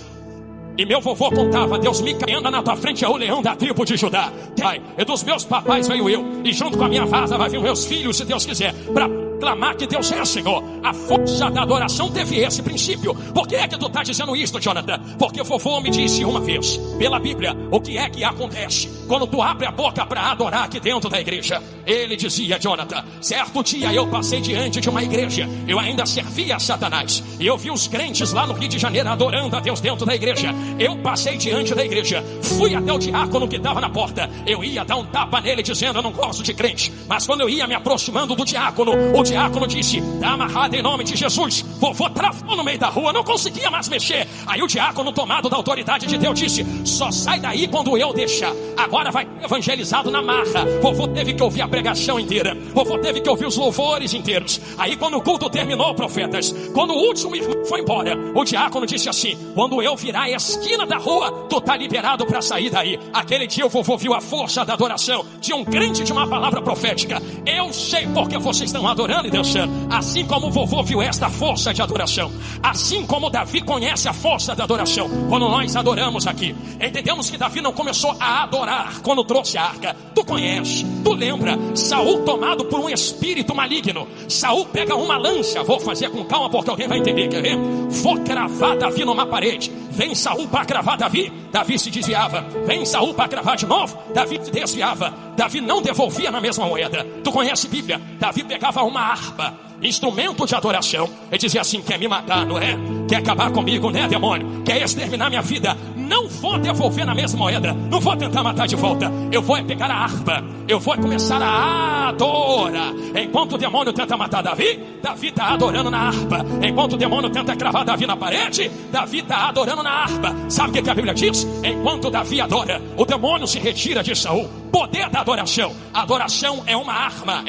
E meu vovô contava, Deus me anda na tua frente é o leão da tribo de Judá. Pai, e dos meus papais veio eu, e junto com a minha vaza vai vir meus filhos, se Deus quiser, para clamar que Deus é Senhor. A força da adoração teve esse princípio. Por que é que tu está dizendo isto, Jonathan? Porque o vovô me disse uma vez, pela Bíblia, o que é que acontece quando tu abre a boca para adorar aqui dentro da igreja. Ele dizia, Jonathan, certo dia eu passei diante de uma igreja, eu ainda servia a Satanás, e eu vi os crentes lá no Rio de Janeiro adorando a Deus dentro da igreja. Eu passei diante da igreja, fui até o diácono que estava na porta, eu ia dar um tapa nele dizendo, eu não gosto de crente. Mas quando eu ia me aproximando do diácono, o diácono disse, está amarrado em nome de Jesus. Vovô travou no meio da rua, não conseguia mais mexer. Aí o diácono, tomado da autoridade de Deus, disse, só sai daí quando eu deixar. Agora vai evangelizado na marra. Vovô teve que ouvir a pregação inteira, vovô teve que ouvir os louvores inteiros. Aí quando o culto terminou, profetas, quando o último irmão foi embora, o diácono disse assim, quando eu virar a esquina da rua, tu tá liberado para sair daí. Aquele dia o vovô viu a força da adoração de um crente, de uma palavra profética. Eu sei porque vocês estão adorando e dançando, assim como o vovô viu esta força de adoração, assim como Davi conhece a força da adoração. Quando nós adoramos aqui, entendemos que Davi não começou a adorar quando trouxe a arca. Tu conhece, tu lembra, Saul tomado por um espírito maligno, Saul pega uma lança, vou fazer com calma porque alguém vai entender, quer ver? Vou cravar Davi numa parede, vem Saul para cravar Davi, Davi se desviava, vem Saul para cravar de novo, Davi se desviava, Davi não devolvia na mesma moeda. Tu conhece Bíblia, Davi pegava uma harpa, instrumento de adoração, e dizia assim, quer me matar, não é? Quer acabar comigo, né, demônio? Quer exterminar minha vida? Não vou devolver na mesma moeda, não vou tentar matar de volta, eu vou pegar a harpa, eu vou começar a adorar. Enquanto o demônio tenta matar Davi, Davi está adorando na harpa. Enquanto o demônio tenta cravar Davi na parede, Davi está adorando na harpa. Sabe o que a Bíblia diz? Enquanto Davi adora, o demônio se retira de Saul. Poder da adoração. Adoração é uma arma,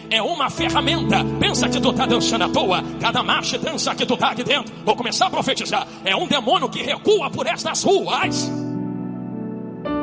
é uma ferramenta. Pensa que tu está dançando à toa, cada marcha e dança que tu está aqui dentro, vou começar a profetizar, é um demônio que recua por estas ruas.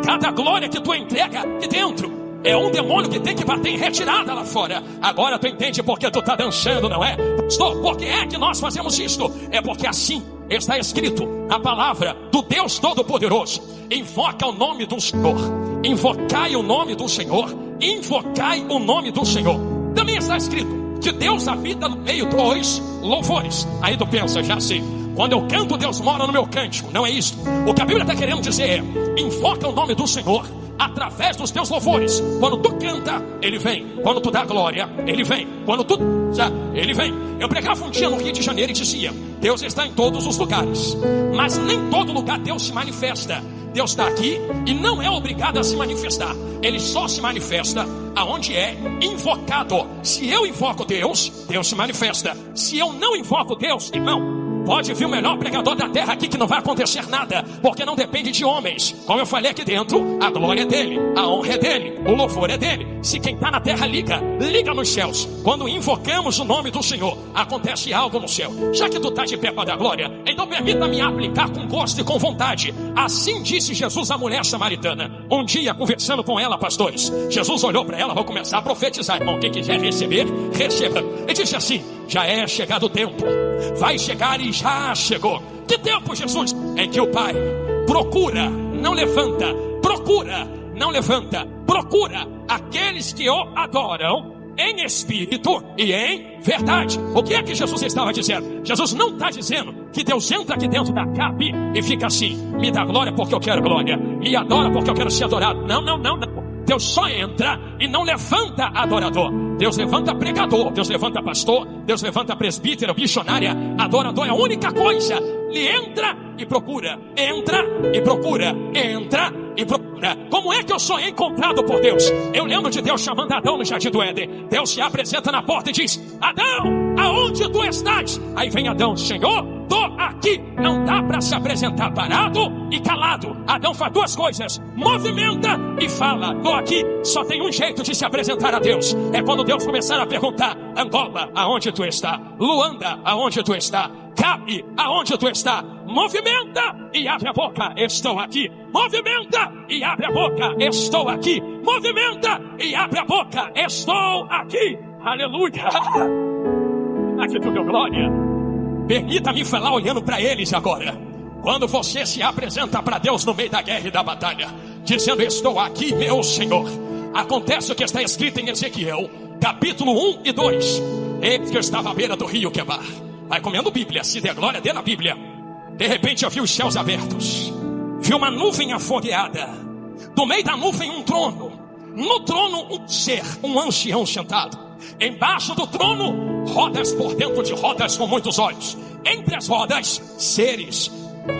Cada glória que tu entrega aqui dentro é um demônio que tem que bater em retirada lá fora. Agora tu entende porque tu está dançando, não é? Pastor, por que é que nós fazemos isto? É porque assim está escrito a palavra do Deus Todo-Poderoso. Invoca o nome do Senhor, invocai o nome do Senhor, invocai o nome do Senhor. Também está escrito que Deus habita no meio dos louvores. Aí tu pensa, já sei, quando eu canto, Deus mora no meu cântico. Não é isso. O que a Bíblia está querendo dizer é, invoca o nome do Senhor através dos teus louvores. Quando tu canta, Ele vem. Quando tu dá glória, Ele vem. Quando tu dança, Ele vem. Eu pregava um dia no Rio de Janeiro e dizia, Deus está em todos os lugares, mas nem todo lugar Deus se manifesta. Deus está aqui e não é obrigado a se manifestar. Ele só se manifesta aonde é invocado. Se eu invoco Deus, Deus se manifesta. Se eu não invoco Deus, irmão, pode vir o melhor pregador da terra aqui que não vai acontecer nada, porque não depende de homens. Como eu falei aqui dentro, a glória é dele, a honra é dele, o louvor é dele. Se quem está na terra liga nos céus. Quando invocamos o nome do Senhor, acontece algo no céu. Já que tu está de pé para dar glória, então permita-me aplicar com gosto e com vontade. Assim disse Jesus à mulher samaritana. Um dia, conversando com ela, pastores, Jesus olhou para ela, vou começar a profetizar, irmão. Quem quiser receber, receba. Ele disse assim: já é chegado o tempo, vai chegar e já chegou. Que tempo, Jesus? Em que o Pai procura, não levanta, procura, não levanta, procura aqueles que o adoram em espírito e em verdade. O que é que Jesus estava dizendo? Jesus não está dizendo que Deus entra aqui dentro da cabe e fica assim: me dá glória porque eu quero glória, me adora porque eu quero ser adorado. Não. Deus só entra e não levanta adorador. Deus levanta pregador, Deus levanta pastor, Deus levanta presbítero, missionária, adorador. É a única coisa. Ele entra e procura, entra e procura, entra e procura. Como é que eu sou encontrado por Deus? Eu lembro de Deus chamando Adão no jardim do Éden. Deus se apresenta na porta e diz: Adão, aonde tu estás? Aí vem Adão: Senhor, tô aqui. Não dá para se apresentar parado e calado. Adão faz duas coisas: movimenta e fala. Tô aqui. Só tem um jeito de se apresentar a Deus. É quando Deus começar a perguntar: Angola, aonde tu está? Luanda, aonde tu está? Cabe, aonde tu está? Movimenta e abre a boca, estou aqui. Movimenta e abre a boca, estou aqui. Movimenta e abre a boca, estou aqui. Aleluia. Aqui tu deu glória. Permita-me falar olhando para eles agora. Quando você se apresenta para Deus no meio da guerra e da batalha, dizendo: estou aqui, meu Senhor, acontece o que está escrito em Ezequiel, capítulo 1 e 2. Eis que eu estava à beira do rio Quebar. Vai comendo Bíblia, se der glória, dê na Bíblia. De repente eu vi os céus abertos, vi uma nuvem afogueada, do meio da nuvem um trono, no trono um ser, um ancião sentado, embaixo do trono rodas por dentro de rodas com muitos olhos, entre as rodas seres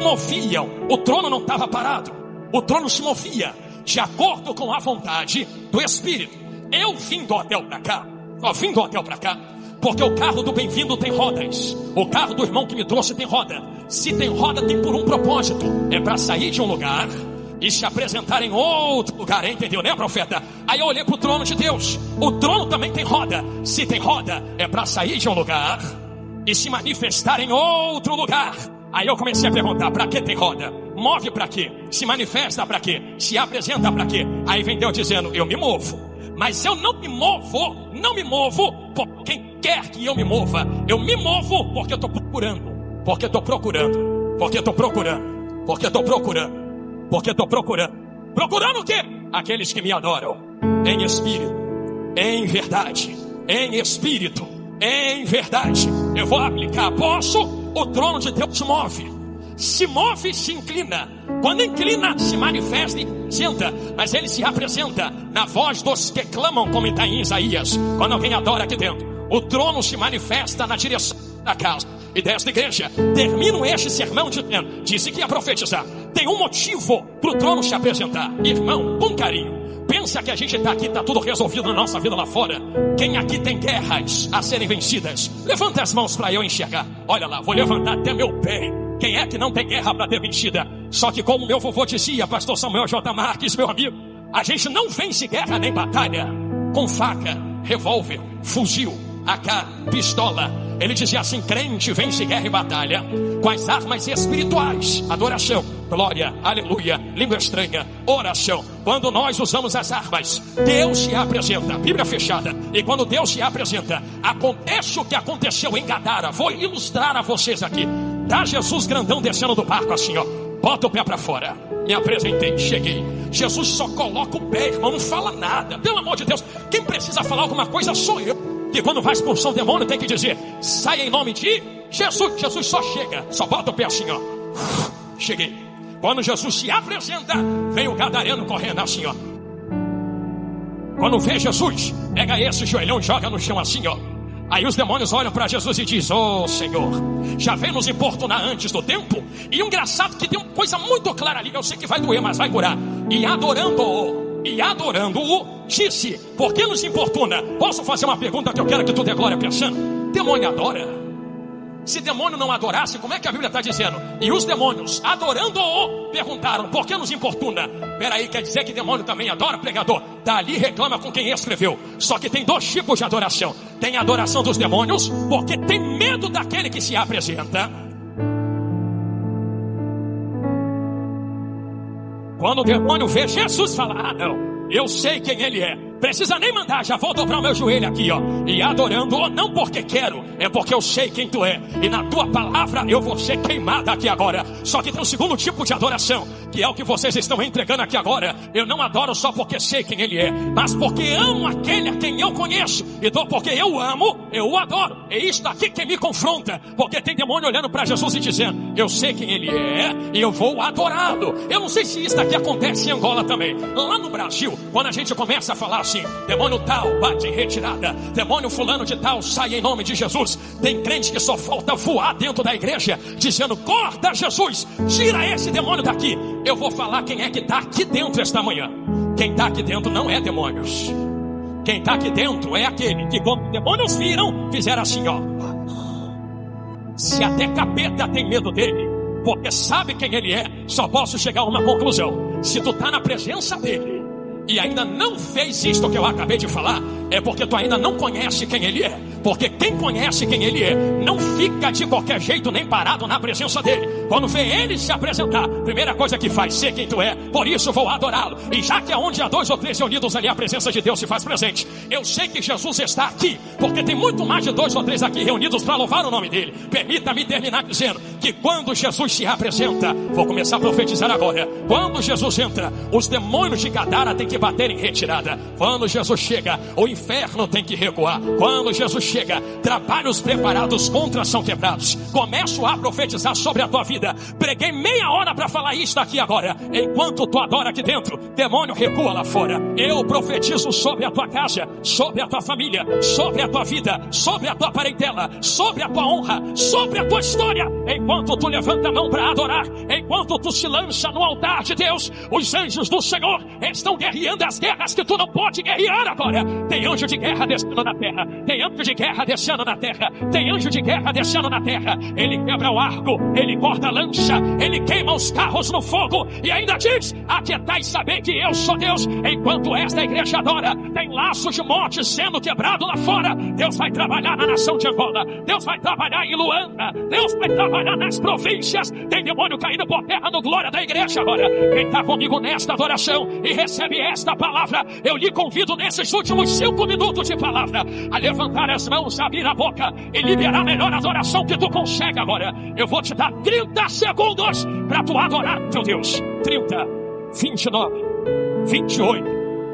moviam. O trono não estava parado, o trono se movia de acordo com a vontade do Espírito. Eu vim do hotel para cá, porque o carro do bem-vindo tem rodas. O carro do irmão que me trouxe tem roda. Se tem roda, tem por um propósito. É para sair de um lugar e se apresentar em outro lugar. Entendeu, né, profeta? Aí eu olhei para o trono de Deus. O trono também tem roda. Se tem roda, é para sair de um lugar e se manifestar em outro lugar. Aí eu comecei a perguntar: para que tem roda? Move para quê? Se manifesta para quê? Se apresenta para quê? Aí vem Deus dizendo: eu me movo. Mas eu não me movo por quem quer que eu me mova. Eu me movo porque eu estou procurando. Porque estou procurando. Procurando o quê? Aqueles que me adoram em espírito, em verdade. Em espírito, em verdade. Eu vou aplicar. Posso? O trono de Deus se move. Se move, se inclina. Quando inclina, se manifesta e senta. Mas ele se apresenta na voz dos que clamam, como está em Isaías. Quando alguém adora aqui dentro, o trono se manifesta na direção da casa e desta igreja. Termino este sermão dizendo: disse que ia profetizar. Tem um motivo para o trono se apresentar. Irmão, com carinho, pensa que a gente está aqui, está tudo resolvido na nossa vida lá fora. Quem aqui tem guerras a serem vencidas? Levanta as mãos para eu enxergar. Olha lá, vou levantar até meu pé. Quem é que não tem guerra para ter vencida? Só que como meu vovô dizia, pastor Samuel J. Marques, meu amigo, a gente não vence guerra nem batalha com faca, revólver, fuzil, AK, pistola. Ele dizia assim: crente vence guerra e batalha com as armas espirituais: adoração, glória, aleluia, língua estranha, oração. Quando nós usamos as armas, Deus se apresenta. Bíblia fechada. E quando Deus se apresenta, acontece o que aconteceu em Gadara. Vou ilustrar a vocês aqui. Tá Jesus grandão descendo do barco assim, ó. Bota o pé para fora. Me apresentei, cheguei. Jesus só coloca o pé, irmão, não fala nada. Pelo amor de Deus, quem precisa falar alguma coisa sou eu. E quando vai expulsar o demônio, tem que dizer: sai em nome de Jesus. Jesus só chega, só bota o pé assim, ó. Cheguei. Quando Jesus se apresenta, vem o gadareno correndo assim, ó. Quando vê Jesus, pega esse joelhão e joga no chão assim, ó. Aí os demônios olham para Jesus e dizem: "Ô Senhor, já veio nos importunar antes do tempo?" E o engraçado que tem uma coisa muito clara ali, eu sei que vai doer, mas vai curar. E adorando-o, disse: "Por que nos importuna?" Posso fazer uma pergunta que eu quero que tu dê glória pensando? Demônio adora? Se demônio não adorasse, como é que a Bíblia está dizendo? E os demônios, adorando-o, perguntaram: "Por que nos importuna?" Peraí, quer dizer que demônio também adora, pregador? Dali reclama com quem escreveu. Só que tem dois tipos de adoração. Tem a adoração dos demônios, porque tem medo daquele que se apresenta. Quando o demônio vê Jesus, fala: "Ah não, eu sei quem ele é. Precisa nem mandar, já vou dobrar o meu joelho aqui, ó. E adorando-o, não porque quero, é porque eu sei quem tu é. E na tua palavra eu vou ser queimada aqui agora." Só que tem um segundo tipo de adoração, que é o que vocês estão entregando aqui agora. Eu não adoro só porque sei quem ele é, mas porque amo aquele a quem eu conheço. Então porque eu amo, eu o adoro. É isso aqui que me confronta. Porque tem demônio olhando para Jesus e dizendo: "Eu sei quem ele é e eu vou adorá-lo." Eu não sei se isso aqui acontece em Angola também. Lá no Brasil, quando a gente começa a falar assim: demônio tal, bate em retirada, demônio fulano de tal, sai em nome de Jesus. Tem crente que só falta voar dentro da igreja, dizendo: "Corta Jesus, tira esse demônio daqui." Eu vou falar quem é que está aqui dentro esta manhã. Quem está aqui dentro não é demônios. Quem está aqui dentro é aquele que, quando demônios viram, fizeram assim, ó. Se até capeta tem medo dele, porque sabe quem ele é, só posso chegar a uma conclusão: se tu está na presença dele e ainda não fez isto que eu acabei de falar, é porque tu ainda não conhece quem ele é. Porque quem conhece quem ele é não fica de qualquer jeito nem parado na presença dele. Quando vê ele se apresentar, primeira coisa que faz: sei quem tu é, por isso vou adorá-lo. E já que é onde há 2 ou 3 reunidos, ali a presença de Deus se faz presente. Eu sei que Jesus está aqui, porque tem muito mais de 2 ou 3 aqui reunidos para louvar o nome dele. Permita-me terminar dizendo que quando Jesus se apresenta, vou começar a profetizar agora. Quando Jesus entra, os demônios de Gadara têm que bater em retirada. Quando Jesus chega, o inferno tem que recuar. Quando Jesus chega, trabalhos preparados contra são quebrados. Começo a profetizar sobre a tua vida. Preguei meia hora para falar isso aqui agora. Enquanto tu adora aqui dentro, demônio recua lá fora. Eu profetizo sobre a tua casa, sobre a tua família, sobre a tua vida, sobre a tua parentela, sobre a tua honra, sobre a tua história. Enquanto tu levanta a mão para adorar, enquanto tu se lança no altar de Deus, os anjos do Senhor estão guerreando as guerras que tu não pode guerrear agora. Tem anjo de guerra descendo na terra. Tem anjo de guerra descendo na terra. Tem anjo de guerra descendo na terra. Ele quebra o arco, ele corta a lança, ele queima os carros no fogo e ainda diz: aquietai e saber que eu sou Deus. Enquanto esta igreja adora, tem laços de morte sendo quebrado lá fora. Deus vai trabalhar na nação de Angola. Deus vai trabalhar em Luanda. Deus vai trabalhar nas províncias. Tem demônio caindo por terra no glória da igreja agora. Quem está comigo nesta adoração e recebe esta palavra, eu lhe convido nesses últimos 5 minutos de palavra a levantar as mãos, abrir a boca e liberar a melhor adoração que tu consegue agora. Eu vou te dar 30 segundos para tu adorar teu Deus. 30, 29, 28,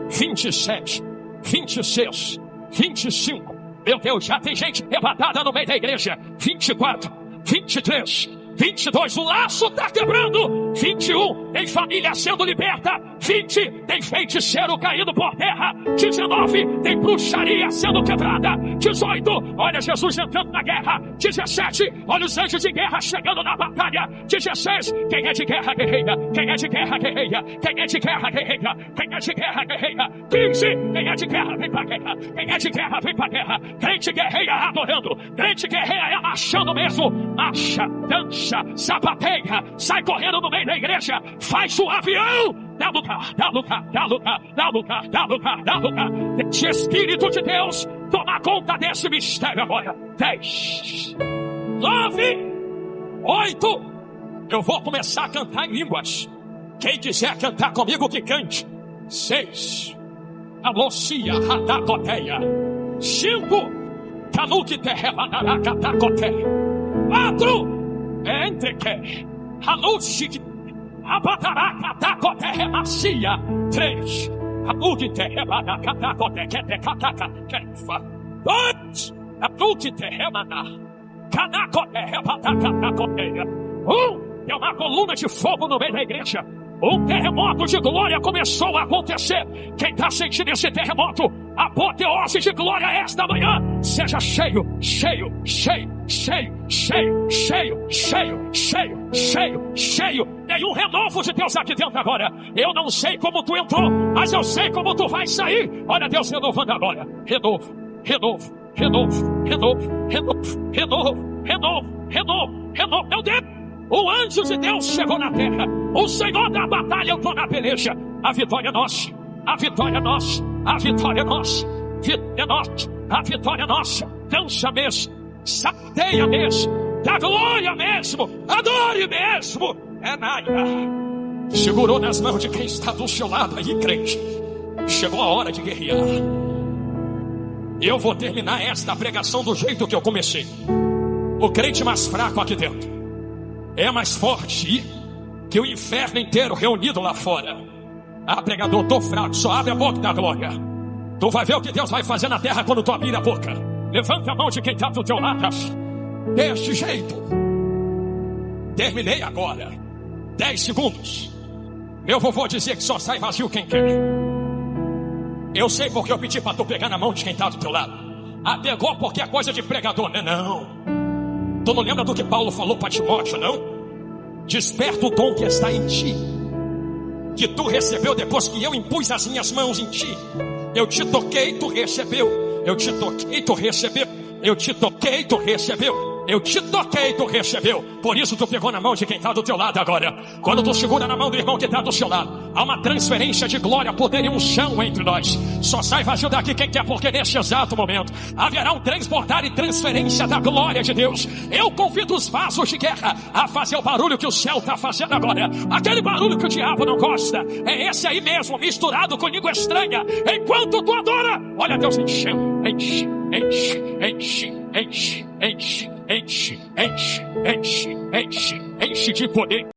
27, 26, 25. Meu Deus, já tem gente arrebatada no meio da igreja. 24, 23, 22, o laço está quebrando. 21, tem família sendo liberta. 20, tem feiticeiro caído por terra. 19, tem bruxaria sendo quebrada. 18, olha Jesus entrando na guerra. 17, olha os anjos de guerra chegando na batalha. 16, quem é de guerra guerreira? Quem é de guerra guerreira? Quem é de guerra guerreira? Quem é de guerra guerreira? 15, quem é de guerra vem pra guerra. Quem é de guerra vem pra guerra. Crente guerreira adorando. Crente guerreira é marchando mesmo. Marcha, dança, sapateia, sai correndo no meio da igreja, faz o avião. Dá lugar, dá lugar, dá lugar, dá lugar, dá lugar, dá lugar. Deixa o Espírito de Deus tomar conta desse mistério agora. 10, 9, 8. Eu vou começar a cantar em línguas. Quem quiser cantar comigo que cante. 6, Alocia, Radacoteia. 5, Canuque Terremanaracatacoteia. 4, Entreque, Halushik, Abataracatacoteia Macia. 3, Abude Terremanacatacoteia, Catacataquefa. 2, Abude Terremanar, Canacoteia, Patacatacoteia. 1, é uma coluna de fogo no meio da igreja. Um terremoto de glória começou a acontecer. Quem está sentindo esse terremoto, apoteose de glória esta manhã. Seja cheio, cheio, cheio, cheio, cheio, cheio, cheio, cheio, cheio, cheio. Tem um renovo de Deus aqui dentro agora. Eu não sei como tu entrou, mas eu sei como tu vai sair. Olha Deus renovando agora. Renovo, renovo, renovo, renovo, renovo, renovo, renovo, renovo, renovo. Meu Deus, o anjo de Deus chegou na terra. O Senhor da batalha entrou na peleja. A vitória é nossa, a vitória é nossa, a vitória é nossa, vitória é nossa, a vitória é nossa. Dança mesmo, sateia mesmo, dá glória mesmo, adore mesmo. É Naira. Segurou nas mãos de quem está do seu lado aí, crente. Chegou a hora de guerrear. Eu vou terminar esta pregação do jeito que eu comecei. O crente mais fraco aqui dentro é mais forte que o inferno inteiro reunido lá fora. Ah, pregador, tô fraco, só abre a boca da glória. Tu vai ver o que Deus vai fazer na terra quando tu abrir a boca. Levanta a mão de quem está do teu lado. Deste jeito. Terminei agora. 10 segundos. Meu vovô dizia que só sai vazio quem quer. Eu sei porque eu pedi para tu pegar na mão de quem está do teu lado. Ah, pegou porque é coisa de pregador, né? Não. Tu não lembra do que Paulo falou para Timóteo, não? Desperta o dom que está em ti, que tu recebeu depois que eu impus as minhas mãos em ti. Eu te toquei, tu recebeu. Eu te toquei, tu recebeu. Eu te toquei, tu recebeu. Eu te toquei, tu recebeu. Por isso tu pegou na mão de quem está do teu lado agora. Quando tu segura na mão do irmão que está do seu lado, há uma transferência de glória, poder e unção entre nós. Só sai vazio daqui quem quer, porque neste exato momento haverá um transportar e transferência da glória de Deus. Eu convido os vasos de guerra a fazer o barulho que o céu está fazendo agora. Aquele barulho que o diabo não gosta. É esse aí mesmo, misturado com língua estranha. Enquanto tu adora, olha Deus enchendo. Enche, enche, enche, enche, enche, enche, enche, enche, enche, enche de poder.